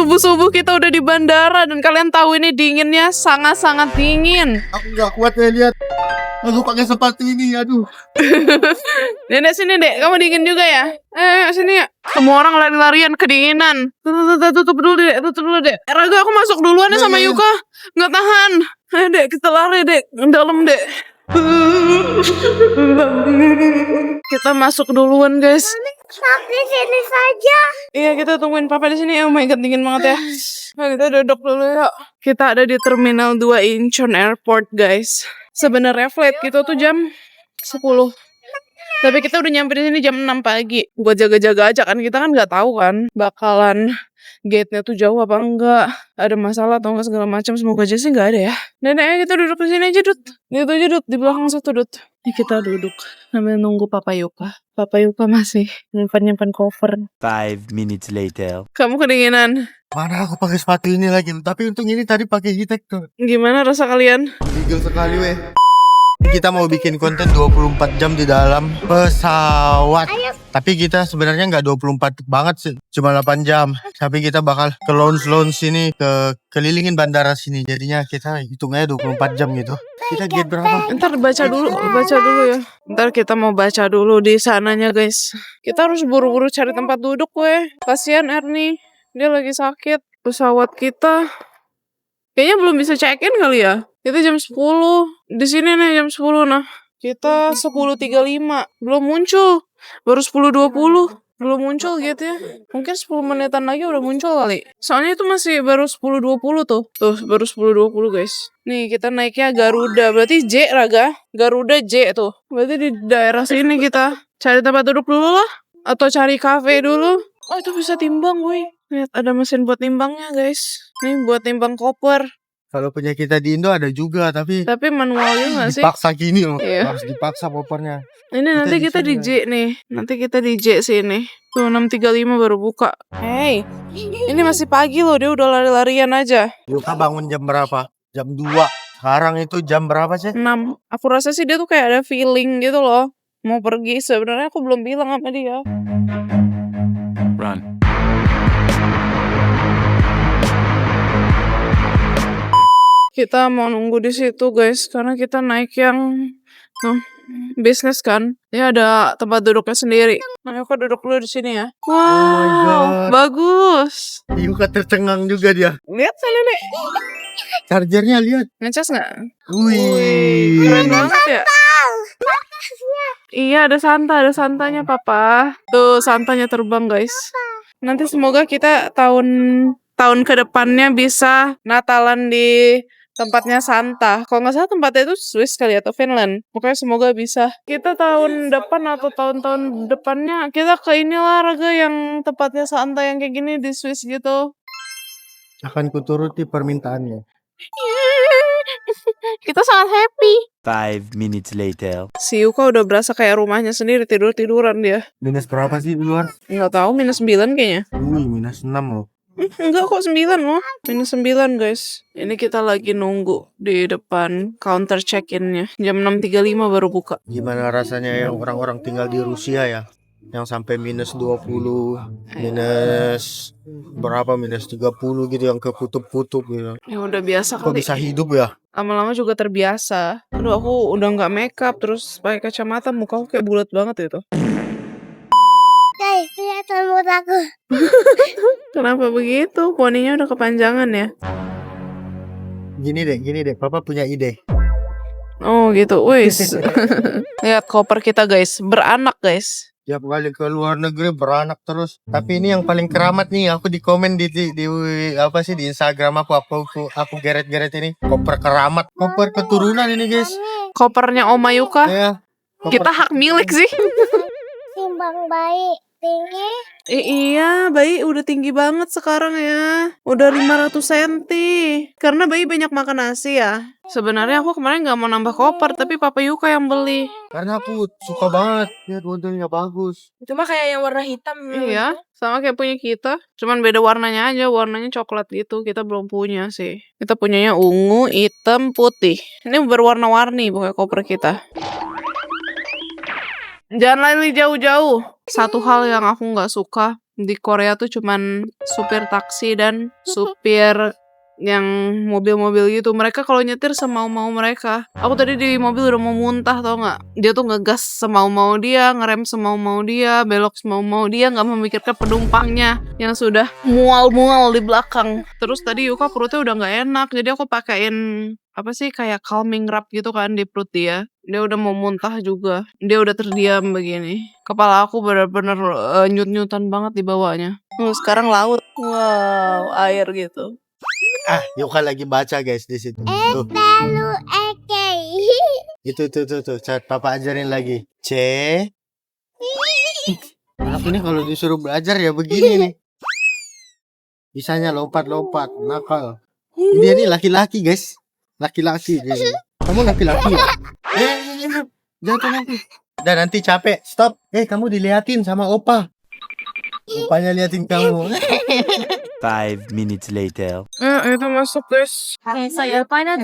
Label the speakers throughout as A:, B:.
A: Subuh-subuh kita udah di bandara dan kalian tahu ini dinginnya sangat-sangat dingin.
B: Aku gak kuat ya lihat. Aku pakai sepatu ini, aduh.
A: Nenek sini dek, kamu dingin juga ya? Sini ya. Semua orang lari-larian kedinginan. Tutup dulu dek. Raga aku masuk duluan ya sama Yuka. Nggak tahan. Ayo dek, kita lari dek, dalam dek. Kita masuk duluan guys.
C: Sampai sini saja.
A: Iya kita tungguin papa di sini. Oh my god dingin banget ya. Nah, kita duduk dulu yuk. Kita ada di Terminal 2 Incheon Airport guys. Sebenarnya flight kita tuh jam 10. Tapi kita udah nyampe di sini jam 6 pagi. Buat jaga-jaga aja kan, kita kan nggak tahu kan bakalan gate-nya tuh jauh apa enggak, ada masalah atau enggak segala macam. Semoga aja sih nggak ada ya. Nenek kita duduk di sini aja Dut. Gitu aja Dut, di belakang satu Dut. Ini kita duduk sambil nunggu Papa Yuka. Papa Yuka masih nyimpan cover.
D: 5 minutes later.
A: Kamu kedinginan?
B: Mana aku pakai sepatu ini lagi. Tapi untung ini tadi pakai hitek tuh.
A: Gimana rasa kalian?
B: Gigil sekali weh. Kita mau bikin konten 24 jam di dalam pesawat. Tapi kita sebenarnya nggak 24 banget sih. Cuma 8 jam. Tapi kita bakal ke lounge sini, kelilingin bandara sini. Jadinya kita hitungnya 24 jam gitu. Kita gate berapa?
A: Ntar baca dulu ya. Ntar kita mau baca dulu di sananya guys. Kita harus buru-buru cari tempat duduk weh. Kasihan Ernie, dia lagi sakit. Pesawat kita kayaknya belum bisa check-in kali ya. Kita jam 10. Di sini nih jam 10 nah. Kita 10.35. Belum muncul. Baru 10.20. Belum muncul gitu ya. Mungkin 10 menitan lagi udah muncul kali. Soalnya itu masih baru 10.20 tuh. Tuh baru 10.20 guys. Nih kita naiknya Garuda. Berarti J Raga. Garuda J tuh. Berarti di daerah sini kita cari tempat duduk dulu lah. Atau cari cafe dulu. Oh itu bisa timbang woi. Lihat ada mesin buat timbangnya guys. Nih buat timbang koper.
B: Kalau punya kita di Indo ada juga, tapi
A: manualnya nggak sih?
B: dipaksa gini loh.
A: Iya.
B: Harus dipaksa kopernya.
A: Ini nanti kita di J nih. Nanti kita di J sini. Tuh 6.35 baru buka. Hey, ini masih pagi loh. Dia udah lari-larian aja.
B: Yuka bangun jam berapa? Jam 2. Sekarang itu jam berapa sih?
A: 6. Aku rasa sih dia tuh kayak ada feeling gitu loh. Mau pergi. Sebenarnya aku belum bilang sama dia.
D: Run.
A: Kita mau nunggu di situ guys, karena kita naik yang bisnis kan. Ini ada tempat duduknya sendiri. Ayo kok duduk dulu di sini ya. Wow,
B: God.
A: bagus.
B: Yuka tercengang juga dia.
A: Lihat sana nek.
B: Chargernya lihat.
A: Ngecas nggak?
B: Wih.
A: Keren banget ya. Iya ada santanya papa. Tuh santanya terbang guys. Nanti semoga kita tahun ke depannya bisa Natalan di tempatnya Santa. Kalau nggak salah tempatnya itu Swiss kali atau Finland. Pokoknya semoga bisa. Kita tahun depan atau tahun-tahun depannya kita ke inilah Raga yang tempatnya Santa yang kayak gini di Swiss gitu.
B: Akan kuturuti permintaannya.
A: Kita sangat happy.
D: 5 minutes later.
A: Si Yuka udah berasa kayak rumahnya sendiri, tiduran dia.
B: Minus berapa sih di luar?
A: Nggak tahu, -9 kayaknya.
B: Minus 6 loh.
A: Enggak kok 9 loh. -9 guys. Ini kita lagi nunggu di depan counter check-innya. Jam 6.35 baru buka.
B: Gimana rasanya yang orang-orang tinggal di Rusia ya? Yang sampai -20, minus berapa, -30 gitu, yang keputup-putup gitu.
A: Ya udah biasa
B: Kok
A: kali.
B: bisa hidup ya?
A: Lama-lama juga terbiasa. Aduh aku udah nggak makeup terus pakai kacamata, muka aku kayak bulat banget itu.
C: Lihat rambut aku.
A: Kenapa begitu? Poninya udah kepanjangan ya?
B: Gini deh, Papa punya ide.
A: Oh gitu, wis. Lihat koper kita guys, beranak guys.
B: Tiap kali ke luar negeri beranak terus. Tapi ini yang paling keramat nih, aku di komen di apa sih di Instagram aku geret-geret ini. Koper keramat, koper keturunan ini guys.
A: Kopernya Oma Yuka.
B: Ya.
A: Kita hak milik sih.
C: Timbang bayi tinggi.
A: Iya, bayi udah tinggi banget sekarang ya. Udah 500 cm. Karena bayi banyak makan nasi ya. Sebenarnya aku kemarin gak mau nambah koper, tapi Papa Yuka yang beli.
B: Karena aku suka banget. Lihat modelnya bagus.
C: Itu mah kayak yang warna hitam.
A: Iya, sama kayak punya kita. Cuman beda warnanya aja, warnanya coklat gitu. Kita belum punya sih. Kita punyanya ungu, hitam, putih. Ini berwarna-warni pokoknya koper kita. Jangan lari jauh-jauh. Satu hal yang aku nggak suka Di Korea tuh cuman supir taksi dan supir yang mobil-mobil gitu. Mereka kalau nyetir semau-mau mereka. Aku tadi di mobil udah mau muntah tau gak? Dia tuh ngegas semau-mau dia, ngerem semau-mau dia, belok semau-mau dia, gak memikirkan penumpangnya yang sudah mual-mual di belakang. Terus tadi Yuka perutnya udah gak enak, jadi aku pakein apa sih kayak calming wrap gitu kan di perut dia. Dia udah mau muntah juga. Dia udah terdiam begini. Kepala aku bener-bener nyut-nyutan banget di bawahnya. Sekarang laut. Wow, air gitu.
B: Yuka lagi baca guys di situ. Tuh.
C: Lalu eke.
B: Itu tuh. Cat papa ajarin lagi. C. Anak ini kalau disuruh belajar ya begini nih. Bisanya lompat-lompat, nakal. Dia nih laki-laki guys. Laki-laki dia. Kamu laki-laki ya? Jatuh nanti. Dan nanti capek. Stop. Kamu diliatin sama opa. Opanya liatin kamu.
D: 5 minutes later.
A: Itu masuk guys.
C: Saya pana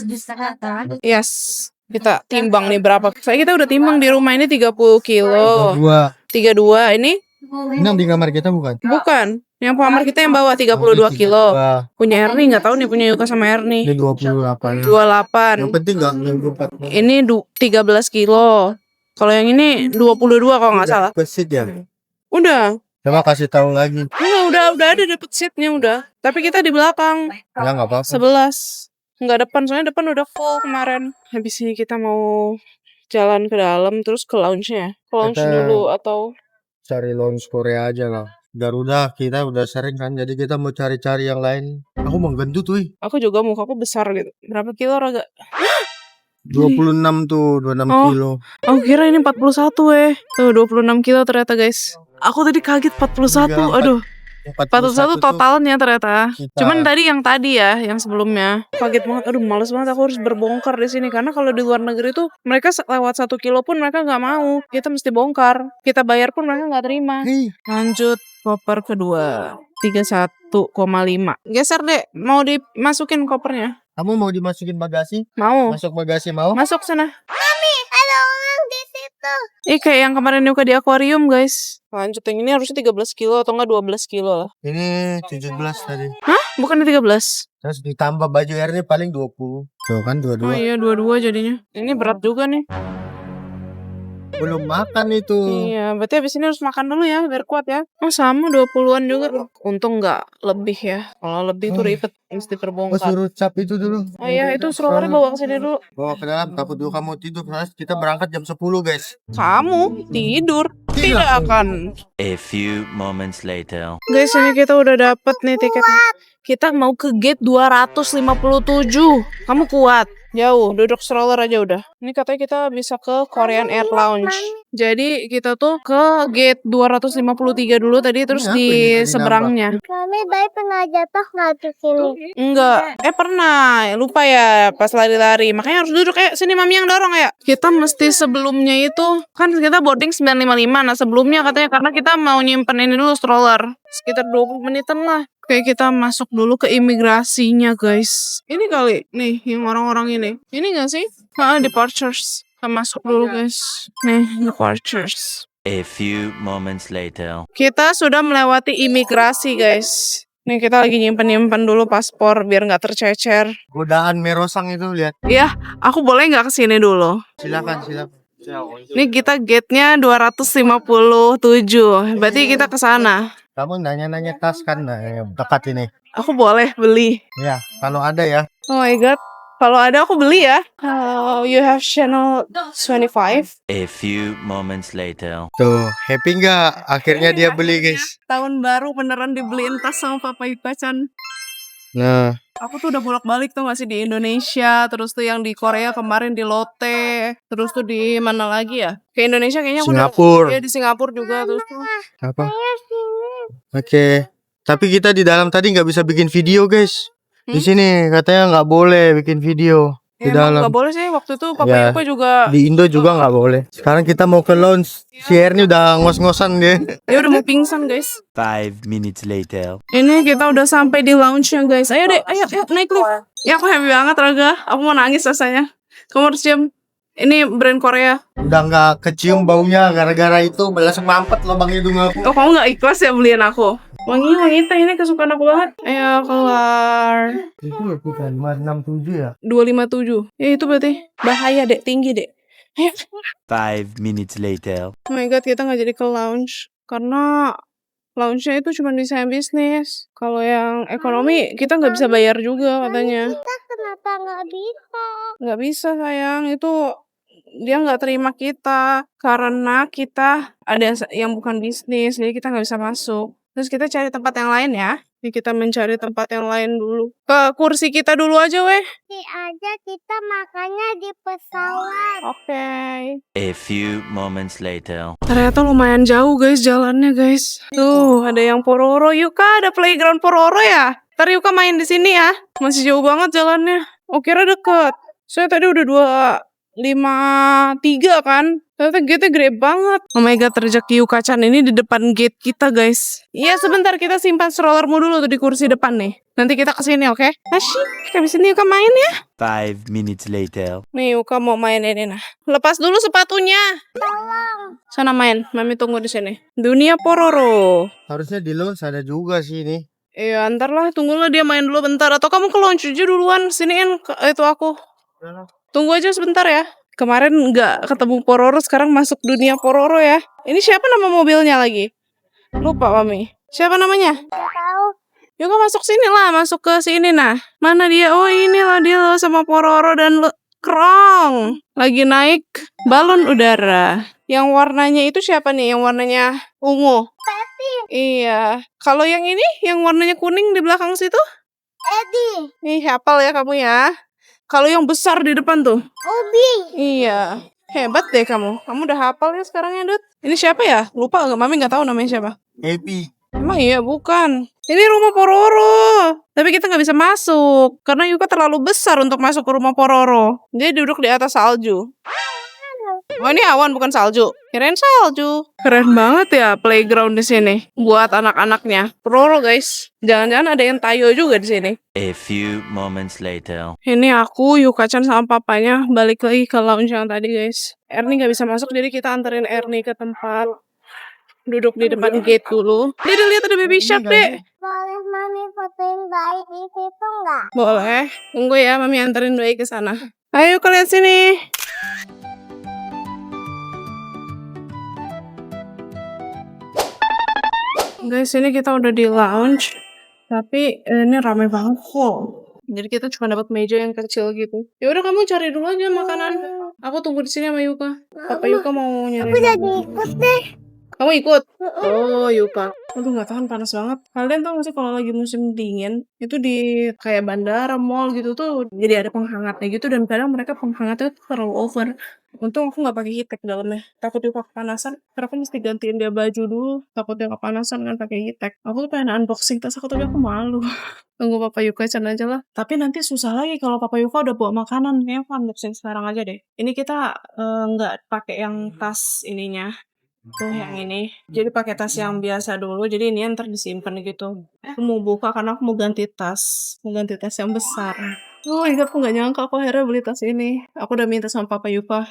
C: bisa kata.
A: Yes. Kita timbang nih berapa. Kita udah timbang di rumah ini 30 kilo. 32. Ini?
B: Ini di kamar kita bukan?
A: Bukan. Yang kamar kita yang bawah 32 kilo. Punya Ernie nggak tahu nih punya Yuka sama Ernie.
B: Ini 28.
A: 28.
B: Yang penting nggak 24.
A: Ini 13 kilo. Kalau yang ini 22 kalau nggak salah.
B: Pesit ya.
A: Udah.
B: Coba kasih tahu lagi.
A: Udah ada dapet seatnya udah. Tapi kita di belakang.
B: Ya nggak apa-apa.
A: 11. Nggak depan, soalnya depan udah full kemarin. Habis ini kita mau jalan ke dalam terus ke lounge-nya. Ke lounge dulu atau
B: Cari lounge Korea aja lah. Garuda kita udah sering kan, jadi kita mau cari-cari yang lain. Aku mau gendut tuh.
A: aku juga mukaku besar gitu. Berapa kilo Raga?
B: 26 tuh, 26
A: Oh.
B: kilo.
A: Oh kira ini 41 Tuh 26 kilo ternyata guys. Aku tadi kaget 41.
B: Enggak,
A: Aduh 41
B: 41
A: totalnya ternyata.
B: Kita-
A: Cuman tadi ya, yang sebelumnya. Kaget banget. Aduh, males banget aku harus berbongkar di sini karena kalau di luar negeri tuh mereka lewat 1 kilo pun mereka nggak mau. Kita mesti bongkar. Kita bayar pun mereka nggak terima. Lanjut koper kedua. 31,5. Geser deh. Mau dimasukin kopernya?
B: Kamu mau dimasukin bagasi?
A: Mau.
B: Masuk bagasi mau?
A: Masuk sana.
C: Ada orang di situ.
A: Kayak yang kemarin Yuka di akuarium guys. Lanjut yang ini harusnya 13 kilo atau enggak 12 kilo lah.
B: Ini 17 tadi.
A: Hah? Bukan 13?
B: Terus ditambah baju airnya paling 20. Tuh kan
A: Oh
B: 22.
A: iya 22 jadinya. Ini berat juga nih.
B: Belum makan itu.
A: Iya, berarti abis ini harus makan dulu ya, biar kuat ya. Oh sama 20-an juga. Untung nggak lebih ya. Kalau lebih tuh ribet, mesti
B: Oh,
A: terbongkar.
B: suruh cap itu dulu.
A: Oh iya, itu strollernya bawa ke sini dulu.
B: Bawa ke dalam, takut dulu kamu tidur. Soalnya kita berangkat jam 10 guys.
A: Kamu tidur? Tidak akan.
D: A few moments later.
A: Guys, ini kita udah dapet nih tiketnya. Kita mau ke gate 257. Kamu kuat? Jauh, duduk stroller aja udah. Ini katanya kita bisa ke Korean Air Lounge. Jadi kita tuh ke gate 253 dulu tadi, terus
B: Ini apa
A: di
B: ini tadi
A: seberangnya.
C: Kami baik pernah jatuh nggak di sini?
A: Enggak, pernah, lupa ya pas lari-lari. Makanya harus duduk, sini mami yang dorong ya. Kita mesti sebelumnya itu, kan kita boarding 9.55. Nah sebelumnya katanya karena kita mau nyimpen ini dulu stroller. Sekitar 20 menitan lah. Kayak kita masuk dulu ke imigrasinya guys. Ini kali, nih yang orang-orang ini. Ini gak sih? Departures. Kita masuk dulu guys. Nih, departures.
D: A few moments later.
A: Kita sudah melewati imigrasi guys. Nih kita lagi nyimpen dulu paspor biar nggak tercecer.
B: Godaan merosang itu lihat.
A: Iya, aku boleh nggak kesini dulu?
B: Silakan.
A: Nih kita gate-nya 257. Berarti kita ke sana.
B: Kamu nanya-nanya tas kan, nah, yang dekat ini.
A: Aku boleh beli.
B: Ya, kalau ada ya.
A: Oh my god. Kalau ada aku beli ya. You have channel 25.
D: A few moments later.
B: Tuh, happy nggak? Akhirnya dia beli guys.
A: Tahun baru beneran dibeliin tas sama Papa Yuka-chan.
B: Nah,
A: Aku tuh udah bolak-balik tuh masih di Indonesia, terus tuh yang di Korea kemarin di Lotte, terus tuh di mana lagi ya? Ke Indonesia kayaknya aku
B: Singapura.
A: Iya di Singapura juga terus tuh.
B: Apa? Oke. Tapi kita di dalam tadi nggak bisa bikin video guys. Di sini katanya nggak boleh bikin video di
A: Emang
B: dalam.
A: nggak boleh sih waktu itu Papa
B: Ya.
A: Yuka juga
B: Di Indo juga nggak boleh. Sekarang kita mau ke lounge. Si Ernie udah ngos-ngosan dia.
A: dia udah mau pingsan guys.
D: 5 minutes later.
A: Ini kita udah sampai di lounge-nya guys. Ayo deh, ayo naik lift. Ya aku happy banget Raga. Aku mau nangis rasanya. Kamu harus diam. Ini brand Korea.
B: Udah nggak kecium baunya gara-gara itu langsung mampet lubang hidung aku.
A: Oh, kamu nggak ikhlas ya beliin aku? Wangi teh ini kesukaan aku banget. Ayo keluar.
B: Itu bukan 567 ya?
A: 257. Ya itu berarti bahaya dek, tinggi dek. Ayo.
D: 5 minutes later.
A: Oh my god, kita nggak jadi ke lounge karena lounge-nya itu cuma bisa yang bisnis. Kalau yang ekonomi kita nggak bisa bayar juga katanya.
C: Kita kenapa nggak bisa?
A: Nggak bisa sayang, itu dia nggak terima kita karena kita ada yang bukan bisnis, jadi kita nggak bisa masuk. Terus kita cari tempat yang lain ya. Jadi kita mencari tempat yang lain dulu. Ke kursi kita dulu aja weh.
C: Nanti aja kita makannya di pesawat.
A: Oke.
D: A few moments later.
A: Ternyata lumayan jauh guys jalannya guys. Tuh ada yang Pororo. Yuka ada playground Pororo ya? Ntar Yuka main di sini ya. Masih jauh banget jalannya. Oh kira deket. Soalnya tadi udah 253 kan. Ternyata gate-nya gede banget. Oh my god, rezeki Yuka-chan ini di depan gate kita guys. Iya sebentar kita simpan strollermu dulu tuh di kursi depan nih. Nanti kita kesini oke? Asyik, habis ini Yuka main ya.
D: 5 minutes later.
A: Nih Yuka mau main ini nah. Lepas dulu sepatunya. Sana main, Mami tunggu di sini. Dunia Pororo.
B: Harusnya di lounge ada juga sih ini.
A: Iya, ntar lah, tunggulah dia main dulu bentar. Atau kamu ke launch aja duluan, siniin itu aku. Tunggu aja sebentar ya. Kemarin nggak ketemu Pororo, sekarang masuk dunia Pororo ya. Ini siapa nama mobilnya lagi? Lupa Mami. Siapa namanya?
C: Tahu?
A: Yuk masuk sini lah, masuk ke sini nah. Mana dia? Oh inilah dia loh sama Pororo dan Krong. Lagi naik balon udara. Yang warnanya itu siapa nih? Yang warnanya ungu. Iya. Kalau yang ini, yang warnanya kuning di belakang situ?
C: Eddie,
A: Ih, hafal ya kamu ya. Kalau yang besar di depan tuh?
C: Ubi,
A: Iya. Hebat deh kamu. Kamu udah hafal ya sekarang ya, Dut? Ini siapa ya? Lupa nggak? Mami nggak tahu namanya siapa.
B: Happy.
A: Emang iya, bukan. Ini rumah Pororo. Tapi kita nggak bisa masuk. Karena Yuka terlalu besar untuk masuk ke rumah Pororo. Dia duduk di atas salju. Oh ini awan bukan salju. Kirain salju. Keren banget ya playground di sini buat anak-anaknya. Pororo guys. Jangan-jangan ada yang tayo juga di sini.
D: A few moments later.
A: Ini aku, Yuka-chan sama papanya balik lagi ke lounge yang tadi guys. Ernie nggak bisa masuk jadi kita anterin Ernie ke tempat duduk di depan gate dulu. Dia lihat ada baby shark deh.
C: boleh mami fotoin bayi di situ nggak?
A: Boleh. Tunggu ya, Mami anterin bayi ke sana. Ayo kalian sini. Guys, ini kita udah di lounge. Tapi ini rame banget kok. Jadi kita cuma dapat meja yang kecil gitu. Ya udah kamu cari dulu aja makanan. Aku tunggu di sini sama Yuka. Papa Yuka mau nyari.
C: Aku jadi ikut deh.
A: Kamu ikut? Oh, Yuka. Aduh, nggak tahan panas banget. Kalian tau gak sih kalau lagi musim dingin, itu di kayak bandara, mall gitu tuh, jadi ada penghangatnya gitu, dan kadang mereka penghangatnya tuh terlalu over. Untung aku nggak pakai heattech dalamnya. Takut Yuka kepanasan, karena aku mesti gantiin dia baju dulu. Takut dia kepanasan kan pakai heattech. Aku tuh pengen unboxing tas aku, tapi aku malu. Tunggu Papa Yuka aja lah. Tapi nanti susah lagi kalau Papa Yuka udah bawa makanan. Kayaknya aku unboxing sekarang aja deh. Ini kita nggak pakai yang tas ininya. Tuh yang ini. Jadi pakai tas yang biasa dulu. Jadi ini ntar disimpan gitu. Aku mau buka karena aku mau ganti tas. Mau ganti tas yang besar. Oh my god, aku gak nyangka aku akhirnya beli tas ini. Aku udah minta sama Papa Yuka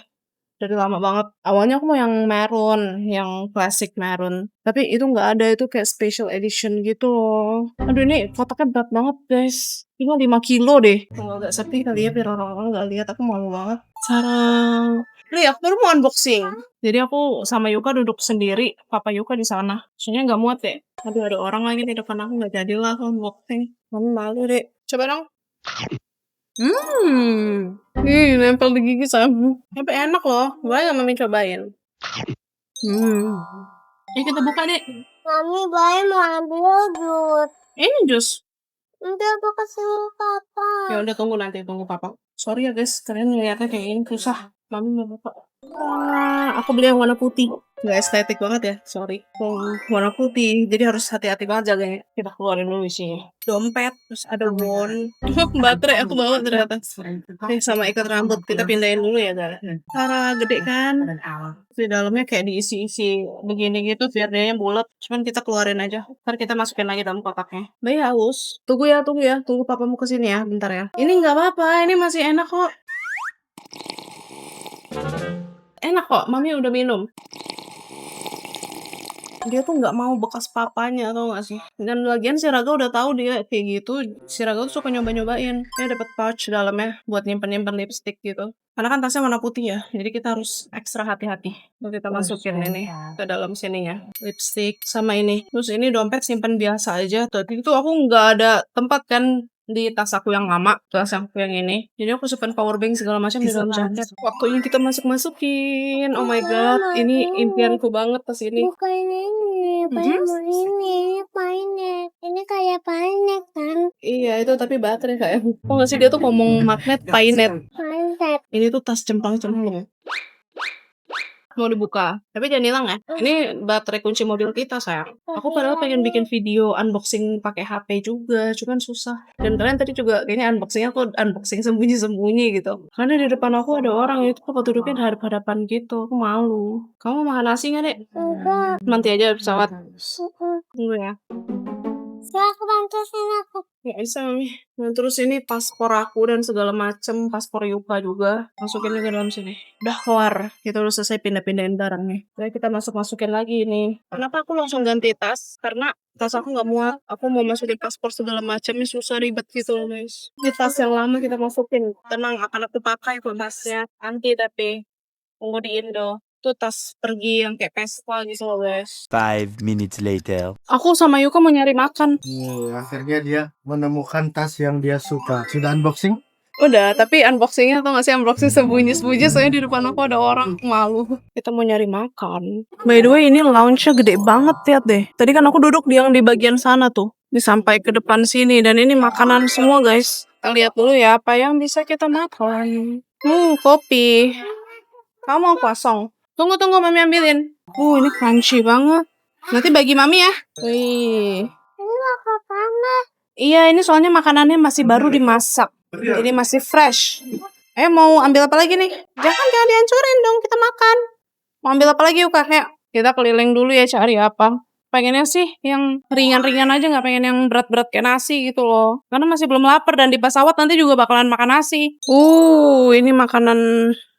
A: dari lama banget. Awalnya aku mau yang maroon, yang classic maroon. Tapi itu nggak ada, itu kayak special edition gitu loh. Aduh ini kotaknya berat banget guys. Ini 5 kilo deh. Kalau nggak sepi kali ya biar orang-orang nggak lihat, aku malu banget. Sarang. Nih aku baru mau unboxing. Jadi aku sama Yuka duduk sendiri, Papa Yuka di sana. Soalnya nggak muat deh. Aduh ada orang lagi di depan aku, nggak jadilah aku unboxing. Kamu malu deh. Coba dong. Ih, nempel di gigi sabu. Tapi enak loh. Boleh nggak Mami cobain? Kita buka deh.
C: Mami bayi mau ambil jus.
A: Ini jus.
C: Nanti aku kasih papa.
A: Ya udah tunggu papa. Sorry ya guys, kalian ngeliatnya kayak ini susah. Mami mau buka. Aku beli yang warna putih. Nggak estetik banget ya, sorry. Warna putih, jadi harus hati-hati banget jaganya. Kita keluarin dulu isinya. Dompet, terus ada won. Baterai aku bawa ternyata. Sama ikat rambut, kita pindahin dulu ya guys. Cara gede kan. Di dalamnya kayak diisi-isi begini gitu biar dia bulat. Cuman kita keluarin aja. Ntar kita masukin lagi dalam kotaknya. Bayi haus. Tunggu ya. Tunggu papamu kesini ya, bentar ya. Ini nggak apa-apa, ini masih enak kok. Enak kok, mami udah minum. Dia tuh nggak mau bekas papanya, tau gak sih? Dan lagian si Raga udah tahu dia kayak gitu. Si Raga tuh suka nyoba-nyobain. Dia dapat pouch dalamnya buat nyimpen-nyimpen lipstick gitu. Karena kan tasnya warna putih ya, jadi kita harus ekstra hati-hati. Lalu kita masukin ini ke dalam sininya, lipstick sama ini. Terus ini dompet simpen biasa aja. Tadi itu aku nggak ada tempat kan di tas aku yang lama, tas aku yang ini. Jadi aku simpen power bank segala macam di dalam jaket. Waktu ini kita masukin. Oh my god, ini impianku banget tas ini.
C: Bukan ini, magnet. Ini kayak magnet kan?
A: Iya, itu tapi baterai kayak. Kok nggak sih dia tuh ngomong magnet painet.
C: Magnet.
A: Ini tuh tas cemplang-cemplung. Mau dibuka. Tapi jangan hilang ya. Ini baterai kunci mobil kita, sayang. Aku padahal pengen bikin video unboxing pakai HP juga, cuman susah. Dan kalian tadi juga kayaknya unboxingnya aku unboxing sembunyi-sembunyi gitu. Karena di depan aku ada orang itu kok duduknya hadap-hadapan gitu. Aku malu. Kamu makan nasi nggak, Dek?
C: Enggak.
A: Nanti aja di pesawat. Tunggu ya.
C: Aku bantuin aku.
A: Nggak bisa, Mami. Nah, terus ini paspor aku dan segala macem, paspor Yuka juga. Masukin ke dalam sini. Udah keluar. Kita udah selesai pindah-pindahin barang nih. Jadi kita masukin lagi nih. Kenapa aku langsung ganti tas? Karena tas aku nggak muat. Aku mau masukin paspor segala macamnya susah ribet gitu loh, guys. Di tas yang lama kita masukin. Tenang, akan aku pakai kok tasnya. Nanti tapi tunggu di Indo. Itu tas pergi yang kayak pesta gitu loh, guys.
D: 5 minutes later.
A: Aku sama Yuka mau nyari makan.
B: Akhirnya dia menemukan tas yang dia suka. Sudah unboxing?
A: Udah, tapi unboxingnya tau gak sih, unboxing sembunyi-sembunyi soalnya di depan aku ada orang, malu. Kita mau nyari makan. By the way, ini lounge-nya gede banget, lihat deh. Tadi kan aku duduk yang di bagian sana tuh. Ini sampai ke depan sini, dan ini makanan semua guys. Kita lihat dulu ya, apa yang bisa kita makan. Kopi. Kamu mau kosong? Tunggu, mami ambilin. Ini crunchy banget. Nanti bagi mami ya. Wih.
C: Ini apa panas?
A: Iya, ini soalnya makanannya masih baru dimasak. Jadi masih fresh. Mau ambil apa lagi nih? Jangan dihancurin dong, kita makan. Mau ambil apa lagi yuk kakek? Kita keliling dulu ya cari apa. Pengennya sih yang ringan-ringan aja, nggak pengen yang berat-berat kayak nasi gitu loh. Karena masih belum lapar dan di pesawat nanti juga bakalan makan nasi. Ini makanan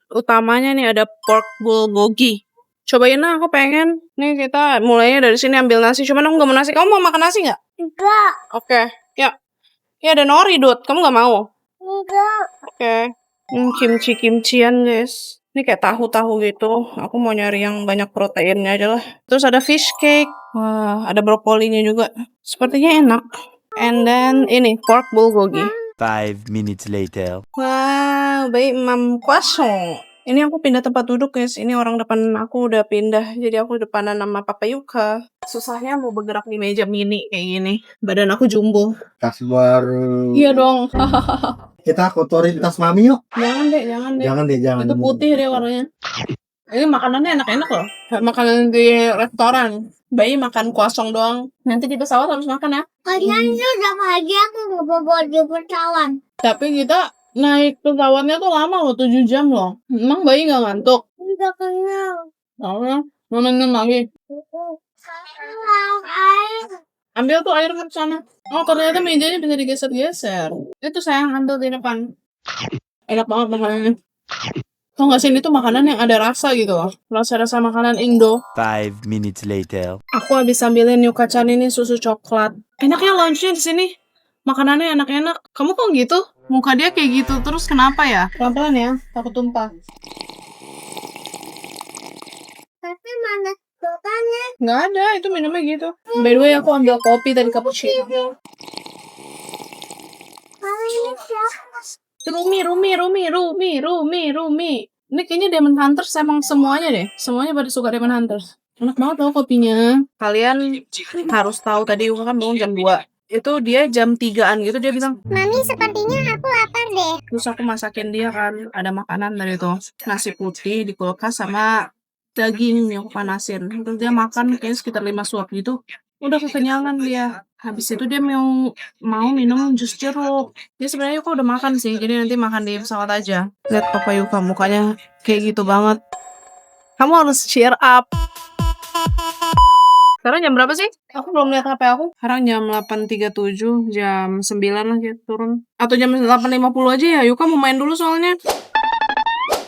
A: utamanya nih ada pork bulgogi. Cobain lah, aku pengen. Nih kita mulainya dari sini ambil nasi. Cuman aku nggak mau nasi. Kamu mau makan nasi nggak?
C: Enggak.
A: Oke. Ya. Ya ada nori, Dut. Kamu nggak mau?
C: Enggak.
A: Oke. Kimchi-kimchian, guys. Ini kayak tahu-tahu gitu. Aku mau nyari yang banyak proteinnya aja lah. Terus ada fish cake. Wah, ada brokolinya juga. Sepertinya enak. And then ini pork bulgogi.
D: 5 minutes later.
A: Wah, baik mam kosong. Ini aku pindah tempat duduk guys. Ini orang depan aku udah pindah. Jadi aku depanan sama Papa Yuka. Susahnya mau bergerak di meja mini kayak gini. Badan aku jumbo.
B: Tas baru.
A: Iya dong.
B: Kita kotorin tas mami yuk.
A: Jangan deh.
B: Jangan.
A: Itu putih deh warnanya. Ini makanannya enak-enak loh. Makanan di restoran. Bayi makan kosong doang. Nanti di pesawat harus makan ya.
C: Kalian udah bahagia aku mau bawa di pesawat.
A: Tapi kita naik pesawatnya tuh lama loh, 7 jam loh. Emang bayi gak ngantuk?
C: Enggak kenal.
A: Mau minum lagi.
C: Kenal air.
A: Ambil tuh air ke sana. Oh, ternyata mejanya bisa digeser-geser. Itu sayang, ambil di depan. Enak banget makanannya. Tau gak sih, ini tuh makanan yang ada rasa gitu loh. Rasa-rasa makanan Indo.
D: 5 minutes later.
A: Aku habis ambilin Yuka-chan ini susu coklat. Enaknya lounge-nya di sini. Makanannya enak-enak. Kamu kok gitu? Muka dia kayak gitu terus kenapa ya? Pelan-pelan ya, takut tumpah.
C: Tapi mana sedotannya?
A: Nggak ada, itu minumnya gitu. By the way, aku ambil kopi tadi cappuccino.
C: Mana ini siapa?
A: Rumi. Ini kayaknya Demon Hunters emang semuanya deh. Semuanya pada suka Demon Hunters. Enak banget loh kopinya. Kalian harus tahu tadi Yuka kan bangun jam 2. Itu dia jam 3-an gitu dia bilang.
C: Mami sepertinya aku lapar deh.
A: Terus aku masakin dia kan. Ada makanan dari itu. Nasi putih di kulkas sama daging yang aku panasin. Terus dia makan kayaknya sekitar 5 suap gitu. Udah kekenyangan dia. Habis itu dia mau minum jus jeruk. Dia sebenarnya Yuka udah makan sih. Jadi nanti makan di pesawat aja. Lihat Papa Yuka mukanya kayak gitu banget. Kamu harus cheer up. Sekarang jam berapa sih? Aku belum lihat HP aku. Sekarang jam 8.37, jam 9 lah kita turun. Atau jam 8.50 aja ya. Yuka mau main dulu soalnya.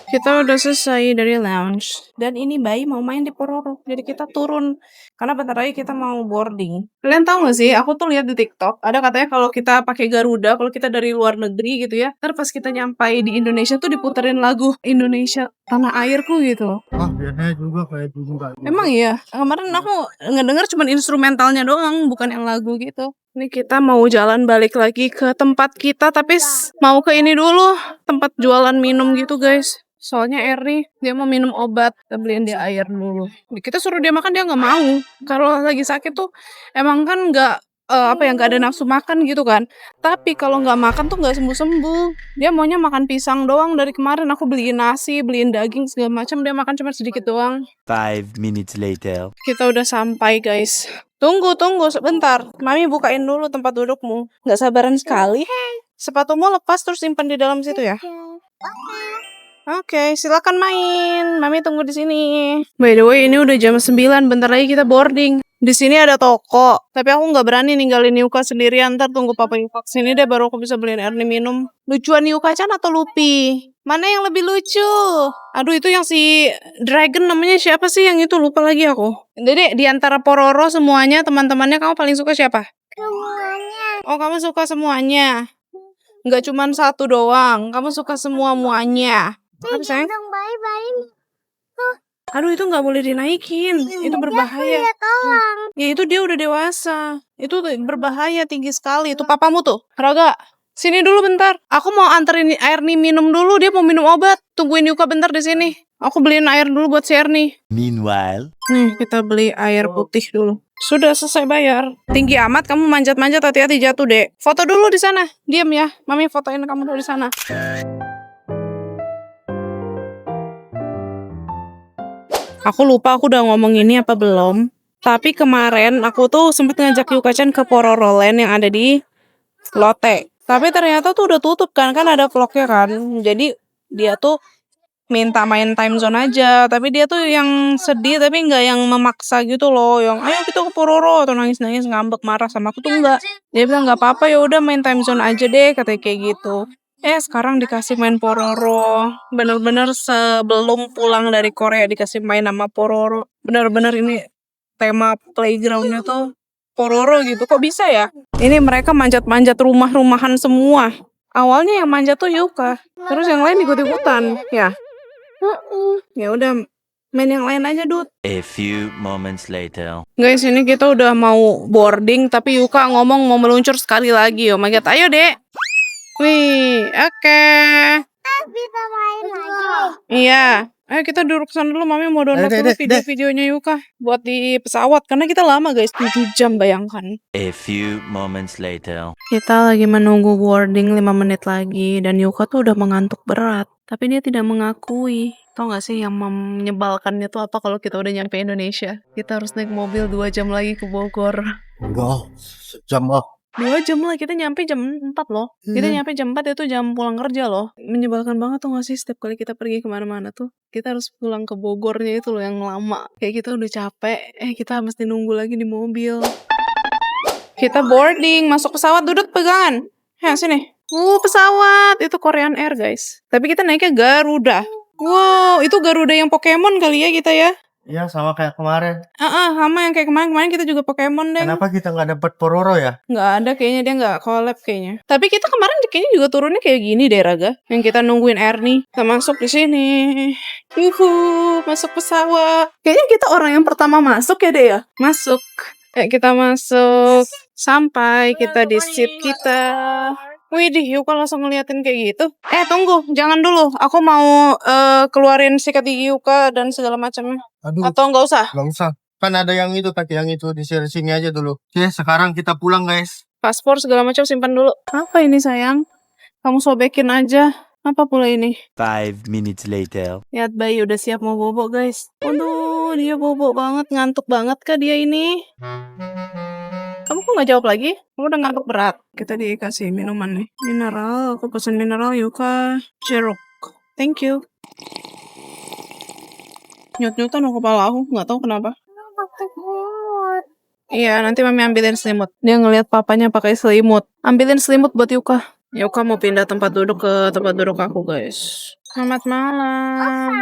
A: Kita udah selesai dari lounge. Dan ini bayi mau main di Pororo. Jadi kita turun. Karena bentar lagi kita mau boarding. Kalian tahu gak sih, aku tuh lihat di TikTok, ada katanya kalau kita pakai Garuda, kalau kita dari luar negeri gitu ya, ntar pas kita nyampai di Indonesia tuh diputerin lagu Indonesia Tanah Airku gitu.
B: Ah, biasanya juga kayak itu juga.
A: Emang iya? Kemarin aku ngedenger cuman instrumentalnya doang, bukan yang lagu gitu. Ini kita mau jalan balik lagi ke tempat kita, tapi mau ke ini dulu, tempat jualan minum gitu guys. Soalnya Erni, dia mau minum obat, kita beliin dia air dulu. Kita suruh dia makan, dia nggak mau. Kalau lagi sakit tuh, emang kan nggak, nggak ada nafsu makan gitu kan. Tapi kalau nggak makan tuh nggak sembuh-sembuh. Dia maunya makan pisang doang. Dari kemarin aku beliin nasi, beliin daging segala macam, dia makan cuma sedikit doang.
D: 5 minutes later.
A: Kita udah sampai guys. Tunggu sebentar. Mami bukain dulu tempat dudukmu. Nggak sabaran sekali. Sepatumu lepas terus simpan di dalam situ ya. Oke, silakan main. Mami tunggu di sini. By the way, ini udah jam 9. Bentar lagi kita boarding. Di sini ada toko. Tapi aku nggak berani ninggalin Yuka sendirian. Ntar tunggu papa Yuka kesini deh baru aku bisa beliin Erni minum. Lucuan Yuka-chan atau Lupi? Mana yang lebih lucu? Aduh, itu yang si Dragon namanya siapa sih? Yang itu lupa lagi aku. Jadi di antara Pororo semuanya, teman-temannya kamu paling suka siapa?
C: Semuanya.
A: Oh, kamu suka semuanya. Nggak cuma satu doang. Kamu suka semuanya. Apa sayang?
C: Dong bayi-bayi.
A: Aduh, itu nggak boleh dinaikin. Itu berbahaya.
C: Ya tolong.
A: Ya itu dia udah dewasa. Itu berbahaya tinggi sekali. Itu papamu tuh. Raga, sini dulu bentar. Aku mau anterin Erni minum dulu. Dia mau minum obat. Tungguin Yuka bentar di sini. Aku beliin air dulu buat si Erni.
D: Meanwhile,
A: Nih, kita beli air putih dulu. Sudah selesai bayar. Tinggi amat kamu manjat-manjat, hati-hati jatuh, Dek. Foto dulu di sana. Diam ya. Mami fotoin kamu dulu di sana. Aku lupa aku udah ngomong ini apa belum. Tapi kemarin aku tuh sempet ngajak Yuka-chan ke Pororo Land yang ada di Lotte. Tapi ternyata tuh udah tutup kan ada vlognya kan. Jadi dia tuh minta main time zone aja. Tapi dia tuh yang sedih tapi nggak yang memaksa gitu loh. Yang ayo kita ke Pororo atau nangis-nangis ngambek marah sama aku tuh enggak. Dia bilang nggak apa-apa ya udah main time zone aja deh katanya kayak gitu. Sekarang dikasih main Pororo. Bener-bener sebelum pulang dari Korea dikasih main sama Pororo. Bener-bener ini tema playgroundnya tuh Pororo gitu. Kok bisa ya? Ini mereka manjat-manjat rumah-rumahan semua. Awalnya yang manjat tuh Yuka. Terus yang lain ikut-ikutan. Ya. Ya udah main yang lain aja, Dut.
D: a few moments later.
A: Guys, ini kita udah mau boarding tapi Yuka ngomong mau meluncur sekali lagi. Oh my god, ayo, Dek. Wih, oke.
C: Bisa main lagi.
A: Iya. Ayo kita duduk sana dulu, Mami mau download
B: Dek,
A: dulu
B: Dek,
A: video-videonya Yuka buat di pesawat karena kita lama guys, 7 jam bayangkan.
D: A few moments later.
A: Kita lagi menunggu boarding 5 menit lagi dan Yuka tuh udah mengantuk berat, tapi dia tidak mengakui. Tau gak sih yang menyebalkannya tuh apa kalau kita udah nyampe Indonesia? Kita harus naik mobil 2 jam lagi ke Bogor.
B: Enggak, sejam ah.
A: 2 jam lah, kita nyampe jam 4 loh. Kita nyampe jam 4 itu jam pulang kerja loh. Menyebalkan banget tuh gak sih setiap kali kita pergi kemana-mana tuh. Kita harus pulang ke Bogornya itu loh yang lama. Kayak kita udah capek, kita mesti nunggu lagi di mobil. Kita boarding, masuk pesawat, duduk pegangan. Sini. Pesawat. Itu Korean Air guys. Tapi kita naiknya Garuda. Wow, itu Garuda yang Pokemon kali ya kita ya.
B: Iya, sama kayak kemarin.
A: Sama yang kayak kemarin kita juga Pokemon deh.
B: Kenapa kita nggak dapet Pororo ya?
A: Nggak ada kayaknya, dia nggak collab kayaknya. Tapi kita kemarin kayaknya juga turunnya kayak gini deh Raga. Yang kita nungguin Erni. Kita masuk di sini. Yuhu, masuk pesawat. Kayaknya kita orang yang pertama masuk ya deh ya. Masuk. Kita masuk. Sampai kita di seat kita. Widih, Yuka langsung ngeliatin kayak gitu. Tunggu, jangan dulu. Aku mau keluarin sikat gigi Yuka dan segala macamnya.
B: Aduh,
A: Atau nggak usah?
B: nggak usah. Kan ada yang itu, pakai yang itu di sini aja dulu. Oke, sekarang kita pulang guys.
A: Paspor segala macam simpan dulu. Apa ini sayang? Kamu sobekin aja. Apa pula ini?
D: 5 minutes later.
A: Lihat bayi udah siap mau bobo guys. Aduh, dia bobo banget, ngantuk banget kah dia ini? Kamu kok nggak jawab lagi? Kamu udah ngantuk berat. Kita dikasih minuman nih. Mineral, aku pesen mineral Yuka. Jeruk. Thank you. Nyut-nyutan sama kepala aku, nggak tahu kenapa.
C: Pakai mulut.
A: Iya, nanti Mami ambilin selimut. Dia ngelihat papanya pakai selimut. Ambilin selimut buat Yuka. Yuka mau pindah tempat duduk ke tempat duduk aku, guys. Selamat malam.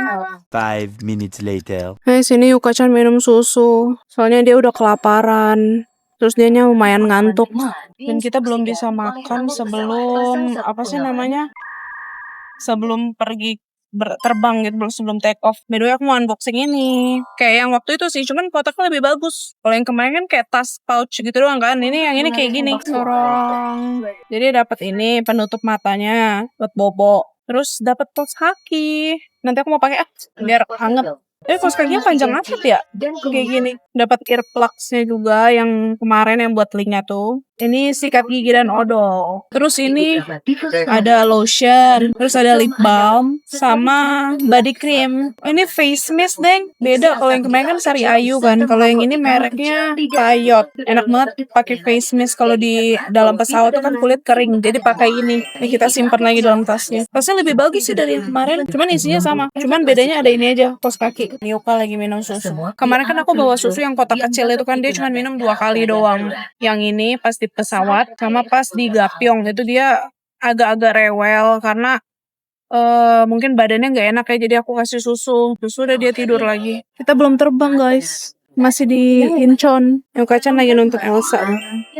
D: 5 minutes later.
A: Sini Yuka-chan minum susu. Soalnya dia udah kelaparan. Terus dianya lumayan ngantuk. Dan kita belum bisa makan sebelum apa sih namanya? Sebelum pergi terbang gitu, sebelum take off. By the way, aku mau unboxing ini. Kayak yang waktu itu sih, cuman kotaknya lebih bagus. Kalau yang kemarin kan kayak tas pouch gitu doang kan. Ini yang ini kayak gini. Sorong. Jadi dapat ini penutup matanya buat bobo. Terus dapat kaos kaki. Nanti aku mau pakai biar hangat. Kaos kakinya panjang amat ya? Kayak gini. Dapat earplugs-nya juga yang kemarin yang buat linknya tuh. Ini sikat gigi dan odol. Terus ini ada lotion, terus ada lip balm, sama body cream. Ini face mist, deng. Beda kalau yang kemarin kan Sari Ayu kan. Kalau yang ini mereknya Payot. Enak banget pakai face mist kalau di dalam pesawat tuh kan kulit kering. Jadi pakai ini. Ini kita simpan lagi dalam tasnya. Tasnya lebih bagus sih dari yang kemarin. Cuman isinya sama. Cuman bedanya ada ini aja, kaos kaki. Yuka lagi minum susu. Kemarin kan aku bawa susu yang kotak kecil itu kan dia cuma minum 2 kali doang. Yang ini pas di pesawat sama pas di Gapyong itu dia agak-agak rewel karena mungkin badannya nggak enak ya, jadi aku kasih susu udah dia tidur lagi. Kita belum terbang guys, masih di Incheon. Yuka-chan lagi nonton Elsa,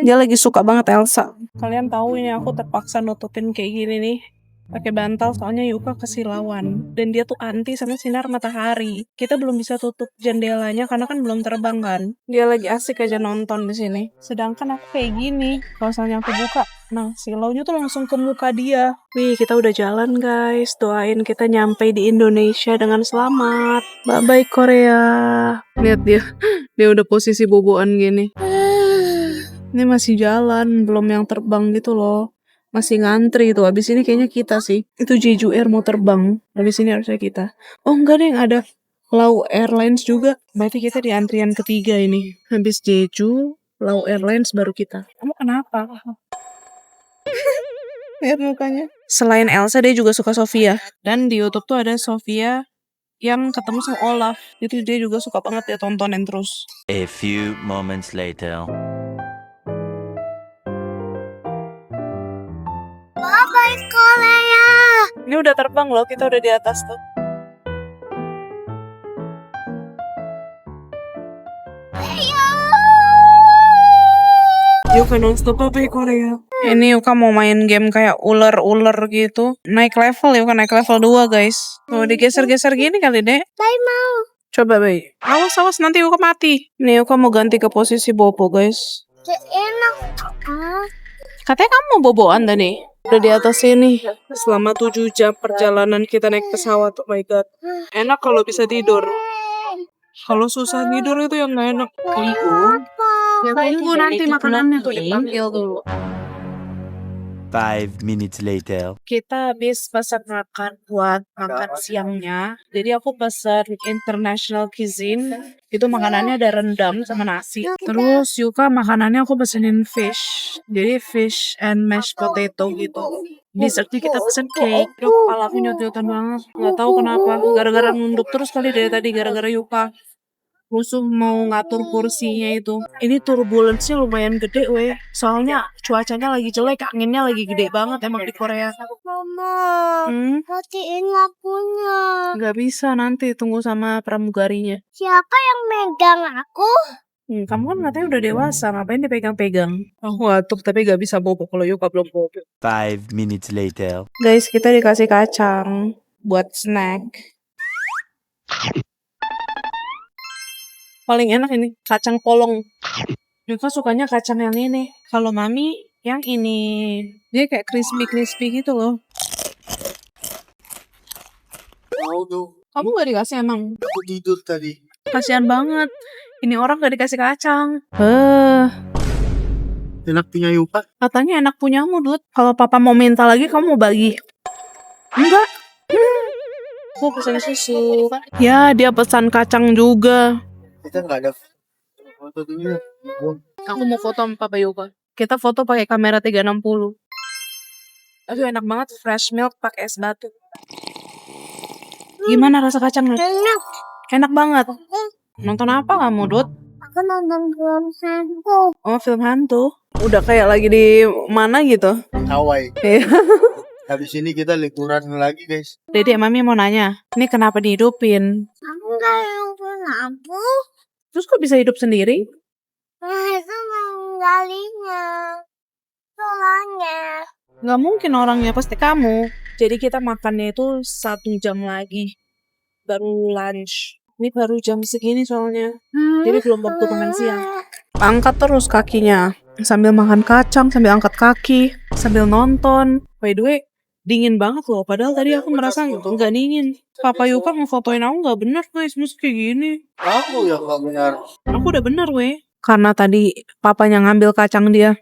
A: dia lagi suka banget Elsa. Kalian tahu ini aku terpaksa nutupin kayak gini nih pakai bantal soalnya Yuka kesilauan dan dia tuh anti sama sinar matahari. Kita belum bisa tutup jendelanya karena kan belum terbang kan. Dia lagi asik aja nonton di sini. Sedangkan aku kayak gini, kalau misalnya aku buka, nah silaunya tuh langsung ke muka dia. Wih, kita udah jalan guys. Doain kita nyampe di Indonesia dengan selamat. Bye bye Korea. Lihat dia, dia udah posisi boboan gini. Ini masih jalan, belum yang terbang gitu loh. Masih ngantri tuh. Abis ini kayaknya kita sih. Itu Jeju Air mau terbang. Abis ini harusnya kita. Oh enggak deh, ada Lau Airlines juga. Berarti kita di antrian ketiga ini. Habis Jeju, Lau Airlines baru kita. Kamu kenapa? Lihat mukanya. Selain Elsa, dia juga suka Sofia. Dan di YouTube tuh ada Sofia yang ketemu sama Olaf. Itu dia juga suka banget dia tontonin terus.
D: A few moments later.
C: Bye-bye Korea.
A: Ini udah terbang loh, kita udah di atas tuh. Yuka nonstop apa ya Korea? Ini Yuka mau main game kayak ular-ular gitu. Naik level Yuka, naik level 2 guys. Tuh digeser-geser gini kali deh.
C: Bye mau.
A: Coba Bay. Awas nanti Yuka mati. Nih Yuka mau ganti ke posisi bobo guys.
C: Enak.
A: Katanya kamu mau boboan tadi. Udah di atas sini. Selama 7 jam perjalanan kita naik pesawat. Oh my god. Enak kalau bisa tidur. Kalau susah tidur itu yang gak enak. Tunggu nanti makanannya tuh dipanggil dulu.
D: 5 minutes later.
A: Kita habis pesan makan buat makan siangnya. Jadi aku pesan international cuisine. Itu makanannya ada rendang sama nasi. Terus Yuka makanannya aku pesenin fish. Jadi fish and mashed potato gitu. Dessertnya kita pesen cake. Aduh, kepala aku nyut-nyutan banget. Gak tahu kenapa. Gara-gara nunduk terus kali dari tadi. Gara-gara Yuka rusuh mau ngatur kursinya itu. Ini turbulence-nya lumayan gede weh. Soalnya cuacanya lagi jelek, anginnya lagi gede banget emang di Korea.
C: Mama, matiin lampunya.
A: Gak bisa, nanti tunggu sama pramugarinya.
C: Siapa yang megang aku?
A: Kamu kan katanya udah dewasa, ngapain dipegang-pegang? Aku ngantuk tapi gak bisa bobo kalau Yuka belum bobo.
D: 5 minutes later.
A: Guys, kita dikasih kacang buat snack. Paling enak ini, kacang polong. Yuka sukanya kacang yang ini. Kalau Mami, yang ini. Dia kayak crispy-crispy gitu loh.
B: Mau tuh.
A: Kamu gak dikasih emang?
B: Aku tidur tadi.
A: Kasian banget. Ini orang gak dikasih kacang.
B: Enak punya Yuka.
A: Katanya enak punyamu, Dut. Kalau papa mau minta lagi, kamu mau bagi. Enggak. Aku pesan susu. Ya, dia pesan kacang juga.
B: Kita nggak ada foto dulu.
A: Aku mau foto sama Papa Yuka. Kita foto pakai kamera 360. Aduh, enak banget fresh milk pakai es batu. Gimana rasa kacangnya?
C: Enak.
A: Enak banget. Nonton apa kamu, Dut?
C: Aku nonton film hantu.
A: Oh, film hantu. Udah kayak lagi di mana gitu.
B: Hawaii. Habis ini kita liburan lagi guys.
A: Dede, Mami mau nanya, ini kenapa dihidupin?
C: Aku nggak lupa lampu.
A: Terus kok bisa hidup sendiri?
C: Nah, itu menggalinya. Soalnya.
A: Nggak mungkin orangnya, pasti kamu. Jadi kita makannya itu 1 jam lagi. Baru lunch. Ini baru jam segini soalnya. Jadi belum waktu makan siang. Angkat terus kakinya. Sambil makan kacang, sambil angkat kaki, sambil nonton. By the way, dingin banget loh. Padahal tadi aku merasa nggak dingin. Papa Yuka ngefotoin aku nggak benar guys. Mesti kayak gini.
B: Aku yang gak benar.
A: Aku udah bener weh. Karena tadi papanya ngambil kacang dia.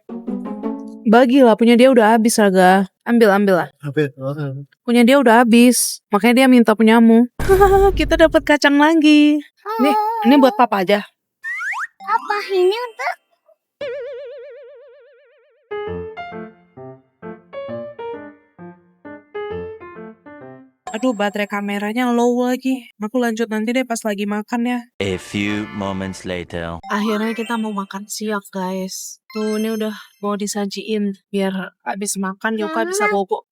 A: Bagilah, punya dia udah habis Raga. Ambil lah. Punya dia udah habis. Makanya dia minta punyamu. Kita dapat kacang lagi. Ini buat papa aja.
C: Apa ini untuk?
A: Aduh, baterai kameranya low lagi. Aku lanjut nanti deh pas lagi makan ya.
D: A few moments later.
A: Akhirnya kita mau makan siang guys. Tuh ini udah mau disajiin. Biar abis makan Yuka bisa bobo.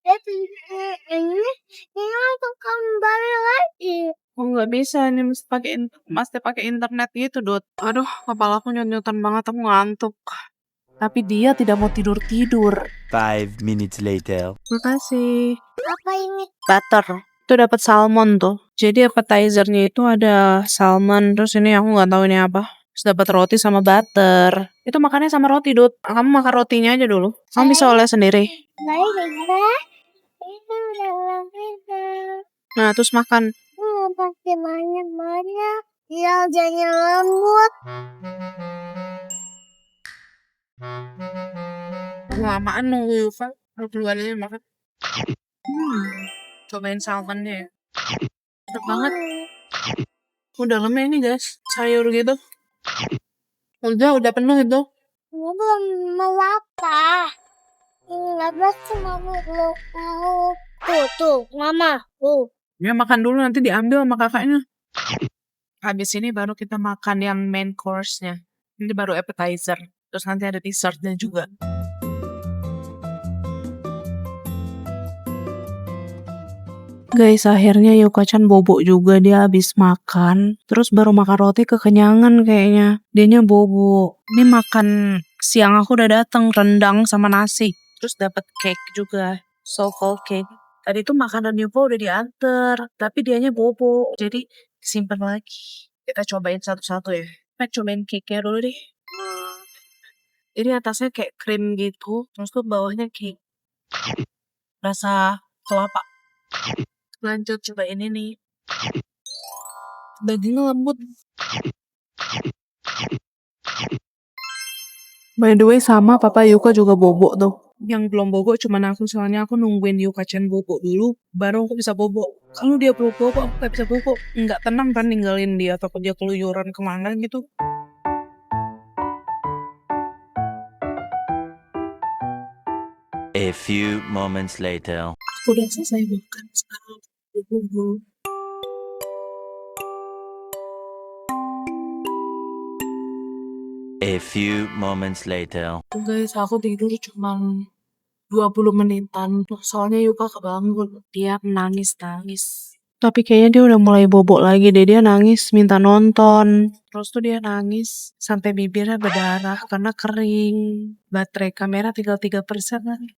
C: Ini untuk kembali lagi.
A: Oh nggak bisa, ini mesti pakai internet gitu Dut. Aduh, kepala aku nyut-nyutan banget, aku ngantuk. Tapi dia tidak mau tidur-tidur.
D: 5 minutes later.
A: Makasih.
C: Apa ini?
A: Butter. Itu dapat salmon tuh. Jadi appetizer-nya itu ada salmon, terus ini aku nggak tahu ini apa. Terus dapat roti sama butter. Itu makannya sama roti, Dut. Kamu makan rotinya aja dulu. Kamu bisa oleh sendiri. Nah, terus makan.
C: Pakai banyak-banyak. Ya, jangan lembut.
A: Lamaan nunggu Yufa. Aku keluar aja makan. Cobain salmonnya ya. Enak banget. Udah lama ini guys. Sayur gitu. Udah penuh itu.
C: Ini belum melata. Ini labas cuma belum mau. Tuh, mama. Tuh.
A: Ya makan dulu nanti diambil sama kakaknya. Habis ini baru kita makan yang main course-nya. Ini baru appetizer. Terus nanti ada dessertnya juga. Guys, akhirnya Yuka-chan bobo juga, dia habis makan. Terus baru makan roti kekenyangan kayaknya. Dianya bobo. Ini makan siang aku udah dateng, rendang sama nasi. Terus dapat cake juga, so-called cake. Tadi tuh makanan Yuka udah diantar, tapi dianya bobo. Jadi simpen lagi. Kita cobain satu-satu ya. Kita cobain cake-nya dulu deh. Ini atasnya kayak krim gitu, terus tuh bawahnya cake. Rasa kelapa. Lanjut cobain ini. Dagingnya lembut. By the way sama Papa Yuka juga bobo tuh. Yang belum bobo cuman aku, soalnya aku nungguin Yuka-chan bobo dulu, baru aku bisa bobo. Kalau dia belum bobo, aku gak bisa bobo. Nggak tenang kan ninggalin dia, takut dia keluyuran kemana gitu.
D: A few moments later.
A: Aku udah selesai makan sekarang. Bobo.
D: A few moments later.
A: Guys, aku tidur cuma 20 menitan. Soalnya Yuka kebangun. Dia nangis. Tapi kayaknya dia udah mulai bobo lagi deh. Dia nangis minta nonton. Terus tuh dia nangis sampai bibirnya berdarah karena kering. Baterai kamera tinggal 3%.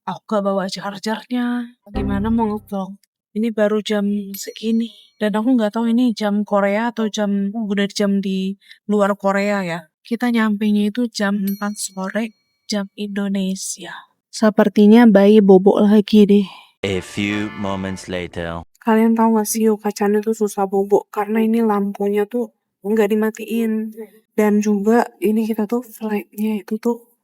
A: Aku gak bawa chargernya. Gimana mau nge-vlog? Ini baru jam segini. Dan aku gak tahu ini jam Korea atau udah jam di luar Korea ya. Kita nyampainya itu jam 4 sore, jam Indonesia. Sepertinya bayi bobo lagi deh.
D: A few moments later.
A: Kalian tahu gak sih Yuka-chan itu susah bobo karena ini lampunya tuh nggak dimatiin. Dan juga ini kita tuh flightnya itu tuh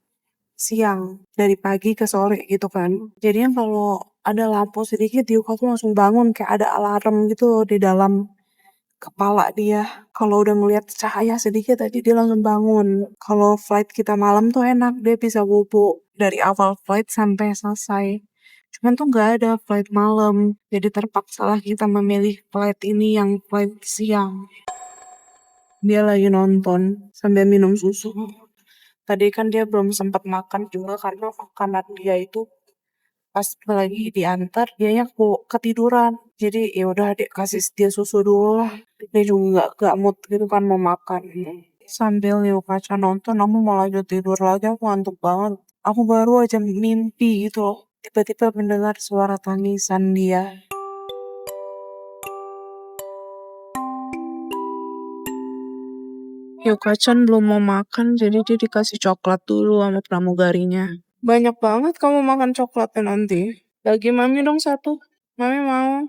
A: siang, dari pagi ke sore gitu kan. Jadinya kalau ada lampu sedikit Yuka tuh langsung bangun, kayak ada alarm gitu loh di dalam kepala dia. Kalau udah ngeliat cahaya sedikit tadi dia langsung bangun. Kalau flight kita malam tuh enak, dia bisa bobo dari awal flight sampai selesai. Cuman tuh nggak ada flight malam, jadi terpaksa lah kita memilih flight ini yang flight siang. Dia lagi nonton sambil minum susu. Tadi kan dia belum sempat makan juga karena makanan dia itu Pas lagi diantar dianya ketiduran. Jadi ya udah adik kasih dia susu dulu lah. Dia juga nggak mood gitu kan mau makan. Sambil Kaca nonton, aku mau lanjut tidur lagi. Aku ngantuk banget. Aku baru aja mimpi gitu loh. Tiba-tiba mendengar suara tangisan dia. Kacan belum mau makan, jadi dia dikasih coklat dulu sama pramugarinya. Banyak banget kamu makan coklatnya nanti. Bagi mami dong satu. Mami mau.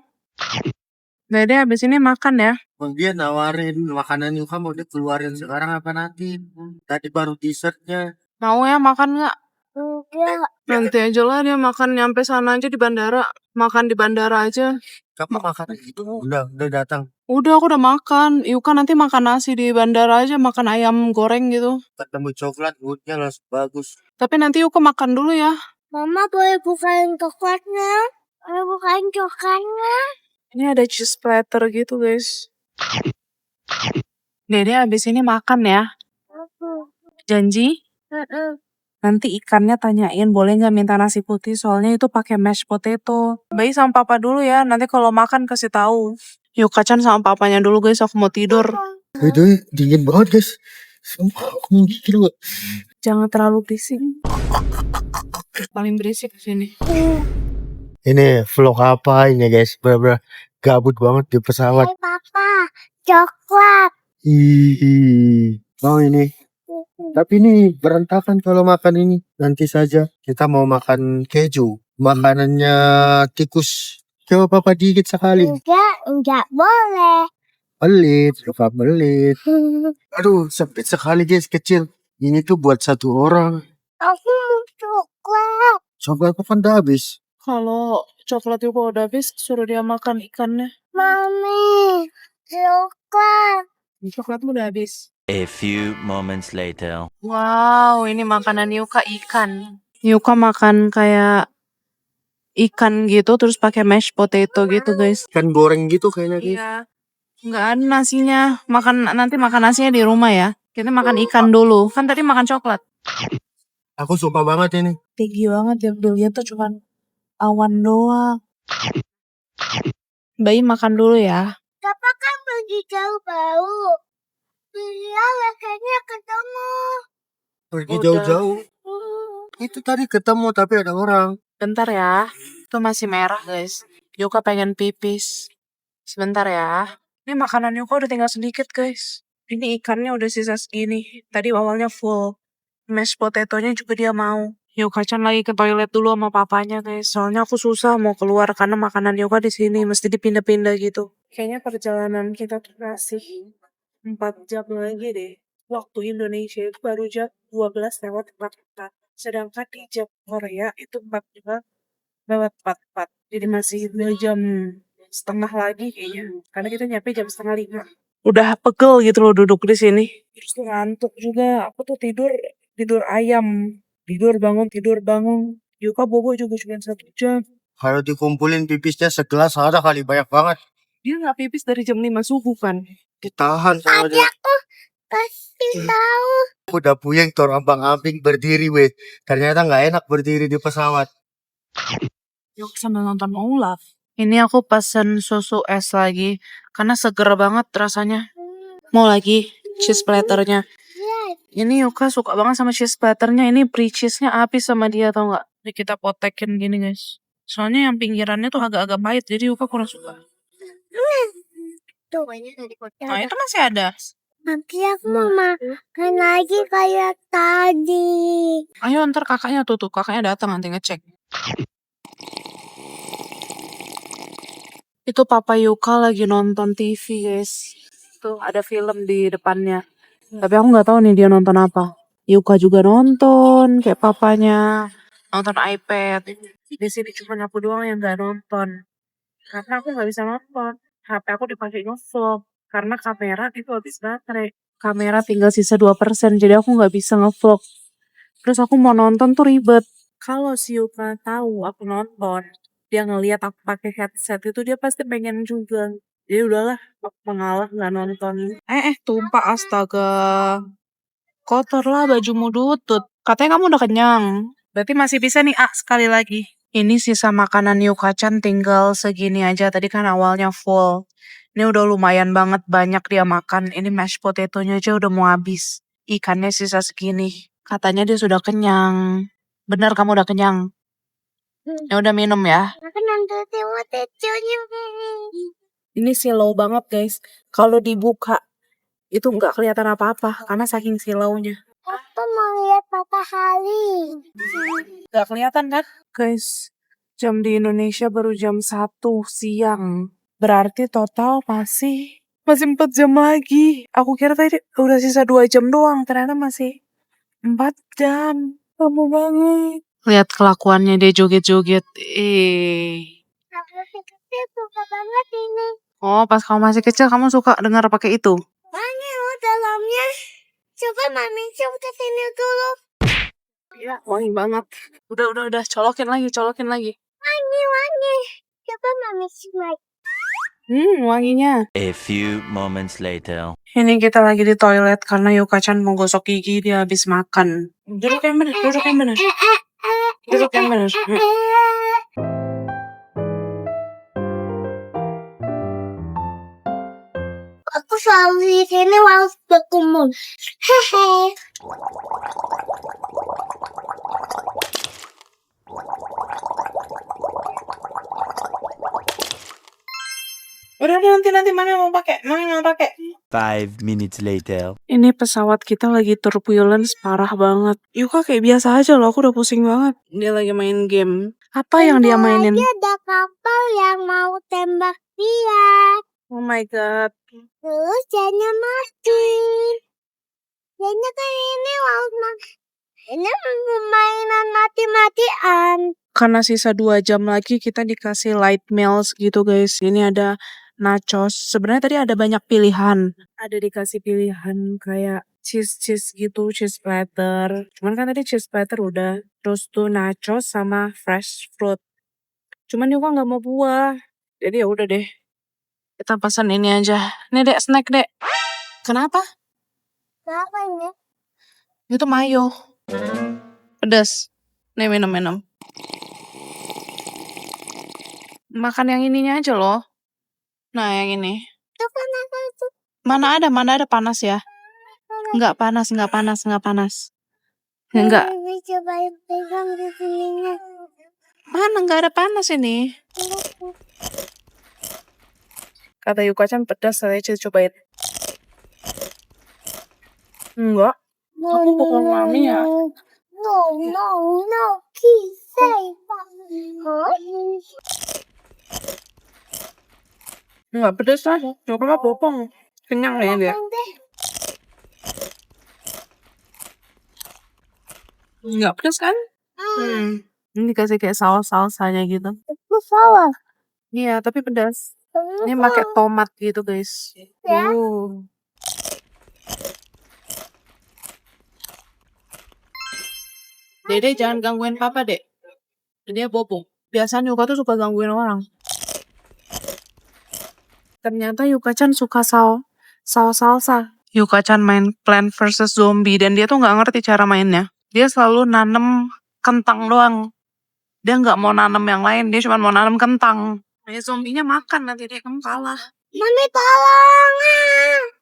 A: Dede habis ini makan ya.
B: Bang dia nawarin makanan Yuka mau dia keluarin sekarang apa nanti? Tadi baru dessertnya.
A: Mau ya makan nggak?
C: Enggak.
A: Nanti aja lah dia makan nyampe sana aja di bandara. Makan di bandara aja.
B: Kamu makan gitu? Udah datang.
A: Udah aku udah makan. Yuka nanti makan nasi di bandara aja. Makan ayam goreng gitu.
B: Ketemu coklat, moodnya langsung bagus.
A: Tapi nanti Yuka makan dulu ya.
C: Mama boleh bukain coklatnya? Boleh bukain coklatnya?
A: Ini ada cheese platter gitu guys. Dede habis ini makan ya. Janji? Nanti ikannya tanyain boleh nggak minta nasi putih soalnya itu pakai mashed potato. Bayi sama papa dulu ya. Nanti kalau makan kasih tahu. Yuk Kacan sama papanya dulu guys. Aku mau tidur.
B: Itu dingin banget guys. Sumpah aku mau gigil gak?
A: Jangan terlalu berisik. Paling berisik di sini.
B: Ini vlog apa ini guys? Bener-bener gabut banget di pesawat.
C: Hai papa, coklat.
B: Mau ini. Tapi ini berantakan kalau makan ini. Nanti saja kita mau makan keju. Makanannya tikus. Coba papa dikit sekali.
C: Enggak boleh.
B: Pelit, lupa pelit. Aduh, sempit sekali guys, kecil. Ini tuh buat satu orang.
C: Aku mau coklat.
B: Coklat kan udah habis.
A: Kalau coklat Yuka udah habis, suruh dia makan ikannya.
C: Mami, coklat.
A: Coklatmu udah habis.
D: A few moments later.
A: Wow, ini makanan Yuka ikan. Yuka makan kayak ikan gitu, terus pakai mashed potato gitu guys.
B: Ikan goreng gitu kayaknya guys.
A: Iya. Nggak ada nasinya. Nanti makan nasinya di rumah ya. Kita makan ikan dulu. Kan tadi makan coklat.
B: Aku suka banget ini.
A: Tinggi banget yang dilihat tuh cuman awan doang. Bayi makan dulu ya.
C: Papa kan pergi jauh bau. Dia rasanya ketemu.
B: Pergi
A: Udah.
B: jauh-jauh. Itu tadi ketemu tapi ada orang.
A: Bentar ya. Itu masih merah guys. Yuka pengen pipis. Sebentar ya. Ini makanan Yuka udah tinggal sedikit guys. Ini ikannya udah sisa segini. Tadi awalnya full. Mashed potato-nya juga dia mau. Yuka Chan lagi ke toilet dulu sama papanya guys. Soalnya aku susah mau keluar karena makanan Yuka di sini mesti dipindah-pindah gitu. Kayaknya perjalanan kita tuh masih 4 jam lagi deh. Waktu Indonesia itu baru jam 12:44. Sedangkan di jam Korea itu 4:44. Jadi masih 2 jam setengah lagi kayaknya. Karena kita nyampe jam 4:30. Udah pegel gitu loh duduk di sini. Terus tuh ngantuk juga. Aku tuh tidur ayam. Tidur bangun. Yuka bobo juga cuma 1 jam.
B: Kalau dikumpulin pipisnya segelas ada kali banyak banget.
A: Dia nggak pipis dari jam 5 subuh kan.
B: Ditahan sama dia.
C: Pasti tahu.
B: Aku udah puyeng terombang-ambing berdiri weh. Ternyata nggak enak berdiri di pesawat.
A: Yuk sambil nonton Olaf. Ini aku pesen susu es lagi. Karena seger banget rasanya. Mau lagi cheese platternya. Ini Yuka suka banget sama cheese platternya. Ini pre cheese-nya habis sama dia tau gak? Jadi kita potekin gini guys. Soalnya yang pinggirannya tuh agak-agak pahit. Jadi Yuka kurang suka.
C: Tuh banyak tadi kotak.
A: Nah itu masih ada.
C: Nanti aku mau makan lagi kayak tadi.
A: Ayo ntar kakaknya tuh. Kakaknya datang nanti ngecek. Itu Papa Yuka lagi nonton TV guys. Tuh ada film di depannya. Tapi aku nggak tahu nih dia nonton apa. Yuka juga nonton kayak papanya. Nonton iPad. Di sini cuma aku doang yang nggak nonton. Karena aku nggak bisa nonton. HP aku dipakai ngevlog. Karena kamera itu habis baterai. Kamera tinggal sisa 2%. Jadi aku nggak bisa ngevlog. Terus aku mau nonton tuh ribet. Kalau si Yuka tahu aku nonton, dia ngelihat aku pakai headset itu dia pasti pengen juga. Jadi udahlah, aku mengalah nggak nonton. Tumpah astaga. Kotor lah bajumu Dutut. Katanya kamu udah kenyang. Berarti masih bisa nih sekali lagi. Ini sisa makanan Yuka-chan tinggal segini aja. Tadi kan awalnya full. Ini udah lumayan banget banyak dia makan. Ini mashed potato-nya aja udah mau habis. Ikannya sisa segini. Katanya dia sudah kenyang. Bener kamu udah kenyang? Ya udah minum ya.
C: Aku nonton tewa teconya.
A: Ini silau banget guys. Kalau dibuka itu nggak kelihatan apa-apa karena saking silaunya.
C: Aku mau lihat matahari.
A: Nggak kelihatan kan? Guys, jam di Indonesia baru jam 1 siang. Berarti total masih 4 jam lagi. Aku kira tadi udah sisa 2 jam doang. Ternyata masih 4 jam. Lama banget. Lihat kelakuannya dia joget-joget.
C: Aku pikir suka banget ini.
A: Oh, pas kamu masih kecil kamu suka dengar pakai itu?
C: Mana lo dalamnya? Coba mami coba ke sini dulu.
A: Iya, wangi banget. Udah. Colokin lagi.
C: Wangi. Coba mami coba.
A: Wanginya.
D: A few moments later.
A: Ini kita lagi di toilet karena Yuka-chan mau gosok gigi, dia habis makan. Duduk yang bener. Duduk yang bener.
C: Aku selalu di sini harus berkumul. Hehe.
A: Udah nanti mami mau pakai.
D: 5 minutes later.
A: Ini pesawat kita lagi turbulence parah banget. Yuka kayak biasa aja loh, aku udah pusing banget. Dia lagi main game. Apa yang dia mainin?
C: Dia ada kapal yang mau tembak dia.
A: Oh my god.
C: Terus jadinya mati. Jadinya kan ini ini mainan mati-matian.
A: Karena sisa 2 jam lagi kita dikasih light meals gitu guys. Ini ada nachos. Sebenarnya tadi ada banyak pilihan. Ada dikasih pilihan kayak cheese gitu, cheese platter. Cuman kan tadi cheese platter udah. Terus tuh nachos sama fresh fruit. Cuman Yuka nggak mau buah. Jadi ya udah deh. Kita pesan ini aja. Nih dek, snack dek. Kenapa?
C: Apa ini?
A: Itu mayo. Pedas. Nih minum. Makan yang ininya aja loh. Nah yang ini.
C: Itu kan apa itu?
A: Mana ada panas ya? Enggak panas. Enggak.
C: Coba pegang di sininya.
A: Mana enggak ada panas ini. Kata Yuka-chan pedas, saya cobain. Enggak. Aku bukan mami ya.
C: No. Kisah.
A: Enggak pedas lah. Coba bopong. Kenyang nih dia. Enggak pedas kan? Ini dikasih kayak saus-sausanya gitu.
C: Itu salah.
A: Iya, tapi pedas. Ini pakai tomat gitu, guys.
C: Ya.
A: Dede jangan gangguin papa, Dek. Dia bobo. Biasanya Yuka tuh suka gangguin orang. Ternyata Yuka-chan suka salsa. Yuka-chan main Plant vs Zombie dan dia tuh nggak ngerti cara mainnya. Dia selalu nanem kentang doang. Dia nggak mau nanem yang lain, dia cuma mau nanem kentang. Nah, zombinya makan nanti dia kamu kalah.
C: Mami tolong.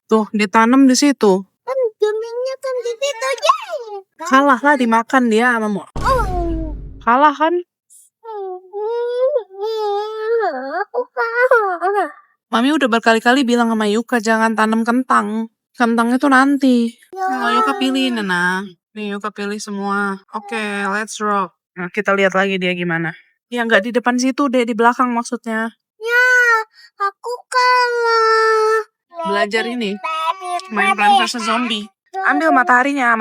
A: Tuh, ditanam di situ.
C: Kan zombie-nya kan di situ aja.
A: Kalah lah dimakan dia sama mau. Kalah kan?
C: Aku kalah.
A: Mami udah berkali-kali bilang sama Yuka jangan tanam kentang. Kentang itu nanti. Oh, Yuka pilih, Nana. Nih, Yuka pilih semua. Oke, let's rock. Nah, kita lihat lagi dia gimana. Ya, nggak di depan situ deh, di belakang maksudnya.
C: Ya, aku kalah.
A: Belajar ini. Main Plant vs Zombie. Ambil mataharinya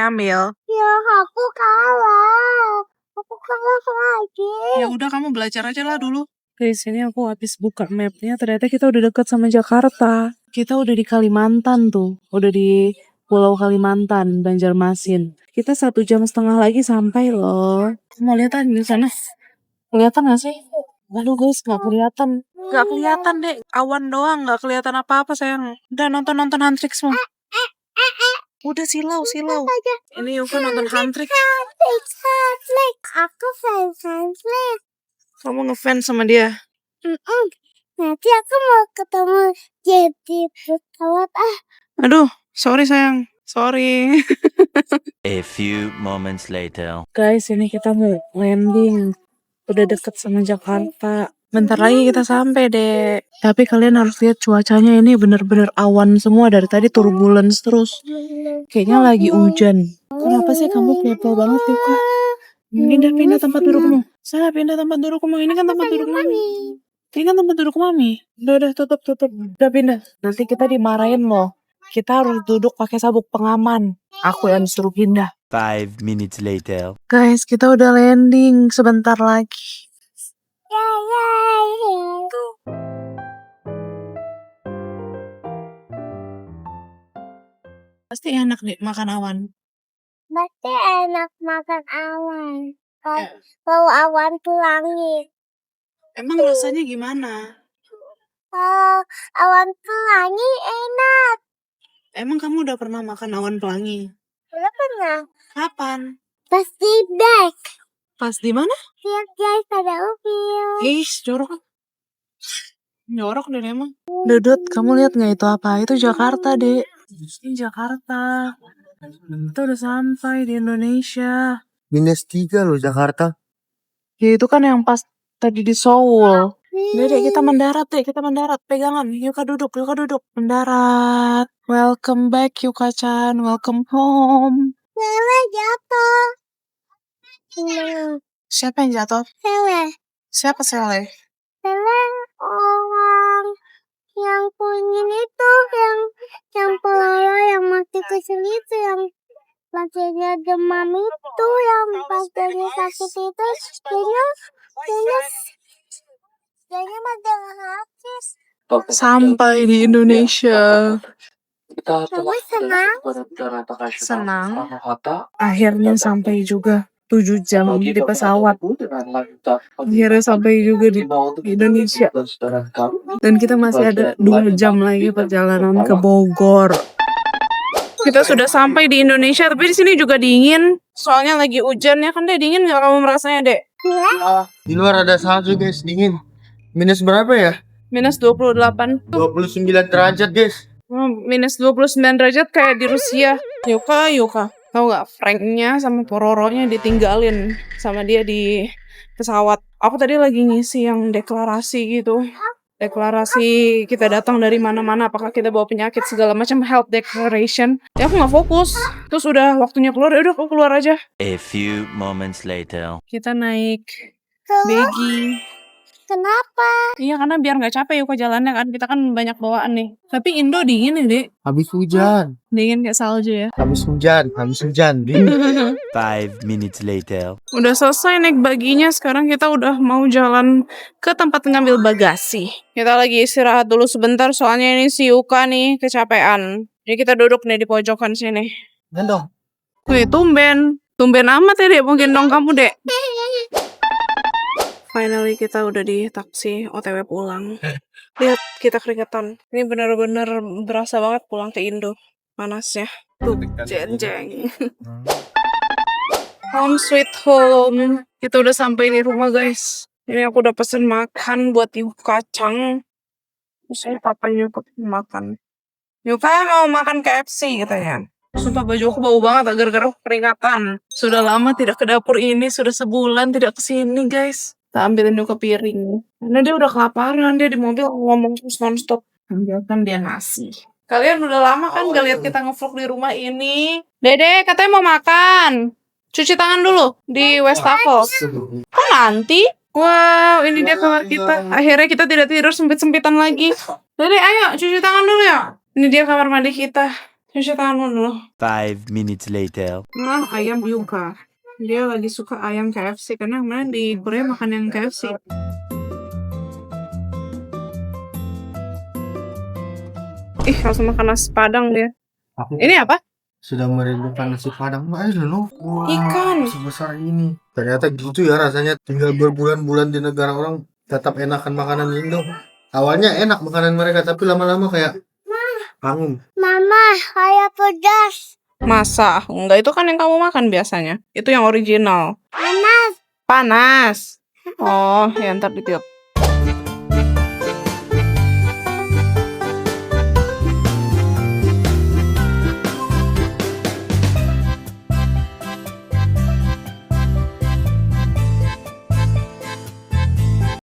A: ambil.
C: Ya, aku kalah. Aku kalah lagi.
A: Ya udah kamu belajar aja lah dulu. Guys, ini aku habis buka mapnya. Ternyata kita udah deket sama Jakarta. Kita udah di Kalimantan tuh. Udah di Pulau Kalimantan, Banjarmasin. Kita 1,5 jam lagi sampai loh. Mau lihat di sana? Kelihatan gak sih? Aduh guys, gak kelihatan. Gak kelihatan deh. Awan doang, gak kelihatan apa-apa sayang. Udah nonton Huntrix semua. Udah silau. Ini Yuka nonton country.
C: Netflix. Aku fans Netflix.
A: Kamu ngefans sama dia.
C: Nanti aku mau ketemu jadi pesawat.
A: Aduh, sorry sayang. Sorry.
D: A few moments later.
A: Guys, ini kita mau landing. Udah deket sama Jakarta. Bentar lagi kita sampai deh. Tapi kalian harus lihat cuacanya, ini bener-bener awan semua. Dari tadi turbulence terus. Kayaknya lagi hujan. Kenapa sih kamu kepo banget Yuka? Pindah tempat dudukmu. Sana pindah tempat dudukmu. Ini kan tempat duduk mami. Ini kan tempat duduk mami. Udah tutup. Udah pindah. Nanti kita dimarahin loh. Kita harus duduk pakai sabuk pengaman. Aku yang disuruh pindah.
D: 5 minutes later.
A: Guys, kita udah landing sebentar lagi. Pasti enak deh makan awan.
C: Pasti enak makan awan. Bau awan pelangi.
A: Emang rasanya gimana?
C: Awan pelangi enak.
A: Emang kamu udah pernah makan awan pelangi?
C: Udah pernah.
A: Kapan?
C: Pas di back.
A: Pas di mana?
C: Lihat guys, ada upil.
A: Jorok deh emang. Dodot, kamu lihat nggak itu apa? Itu Jakarta, Dek. Ini Jakarta. Kita udah sampai di Indonesia.
B: -3 loh Jakarta.
A: Ya itu kan yang pas tadi di Seoul. Dek, kita mendarat. Pegangan. Yuka duduk. Mendarat. Welcome back, Yuka-chan. Welcome home.
C: Sele jatuh.
A: Siapa yang jatuh?
C: Sele.
A: Siapa Sele?
C: Sele orang yang kuning itu, yang pelolo yang masih kecil itu, yang pasiennya demam itu, yang pasiennya sakit itu, kayaknya magang habis.
A: Sampai di Indonesia.
C: Kamu senang?
A: Senang. Akhirnya sampai juga. 7 jam di pesawat. Akhirnya sampai juga di Indonesia. Dan kita masih ada 2 jam lagi perjalanan ke Bogor. Kita sudah sampai di Indonesia, tapi di sini juga dingin. Soalnya lagi hujan ya kan, Dek? Dingin nggak kamu merasanya, Dek?
B: Di luar ada salju guys, dingin. Minus berapa ya?
A: Minus 28.
B: 29 derajat guys.
A: Minus 29 derajat kayak di Rusia. Yuka. Tahu nggak, Franknya sama Pororonya ditinggalin sama dia di pesawat. Aku tadi lagi ngisi yang deklarasi gitu. Deklarasi kita datang dari mana-mana, apakah kita bawa penyakit, segala macam health declaration. Ya aku nggak fokus. Terus udah waktunya keluar, ya udah aku keluar aja.
D: A few moments later.
A: Kita naik begi.
C: Kenapa?
A: Iya, karena biar nggak capek Yuka jalannya kan. Kita kan banyak bawaan nih. Tapi Indo dingin ya, Dek.
B: Habis hujan.
A: Dingin kayak salju ya.
B: Habis hujan. Dingin.
D: 5 minutes later.
A: Udah selesai naik baginya, sekarang kita udah mau jalan ke tempat ngambil bagasi. Kita lagi istirahat dulu sebentar, soalnya ini si Yuka nih kecapean. Jadi kita duduk nih di pojokan sini.
B: Gendong.
A: Wih, tumben amat ya, Dek, mau gendong kamu, Dek. Finally kita udah di taksi OTW pulang. Lihat, kita keringetan. Ini bener-bener berasa banget pulang ke Indo. Panasnya. Tuh, jeng. Home sweet home. Kita udah sampai di rumah, guys. Ini aku udah pesen makan buat ibu kacang. Terus papanya pesen makan. Yuka mau makan KFC katanya. Sumpah baju aku bau banget gara-gara keringatan. Sudah lama tidak ke dapur ini, sudah sebulan tidak kesini, guys. Kita ambilin Yuka piring. Karena dia udah kelaparan, dia di mobil ngomong terus non-stop. Ambilkan dia nasi. Kalian udah lama kan gak lihat kita nge-vlog di rumah ini. Dede katanya mau makan. Cuci tangan dulu di Westafel. Kok nanti? Wow, ini dia kamar kita. Akhirnya kita tidak tidur sempit-sempitan lagi. Dede, ayo cuci tangan dulu ya. Ini dia kamar mandi kita. Cuci tangan dulu.
D: 5 minutes later.
A: Nah, ayam Yuka. Dia lagi suka ayam KFC karena kemarin di Korea makan yang KFC. Langsung makan nasi padang dia. Ini apa?
B: Sudah merindukan nasi padang. Wow,
A: Ikan.
B: sebesar ini. Ternyata gitu ya rasanya, tinggal berbulan-bulan di negara orang tetap enakan makanan Indo. Awalnya enak makanan mereka, tapi lama-lama kayak panggung.
C: Mama, kayak pedas.
A: Masa? Enggak, itu kan yang kamu makan biasanya. Itu yang original.
C: Panas.
A: Panas. Oh, ya ntar ditiup.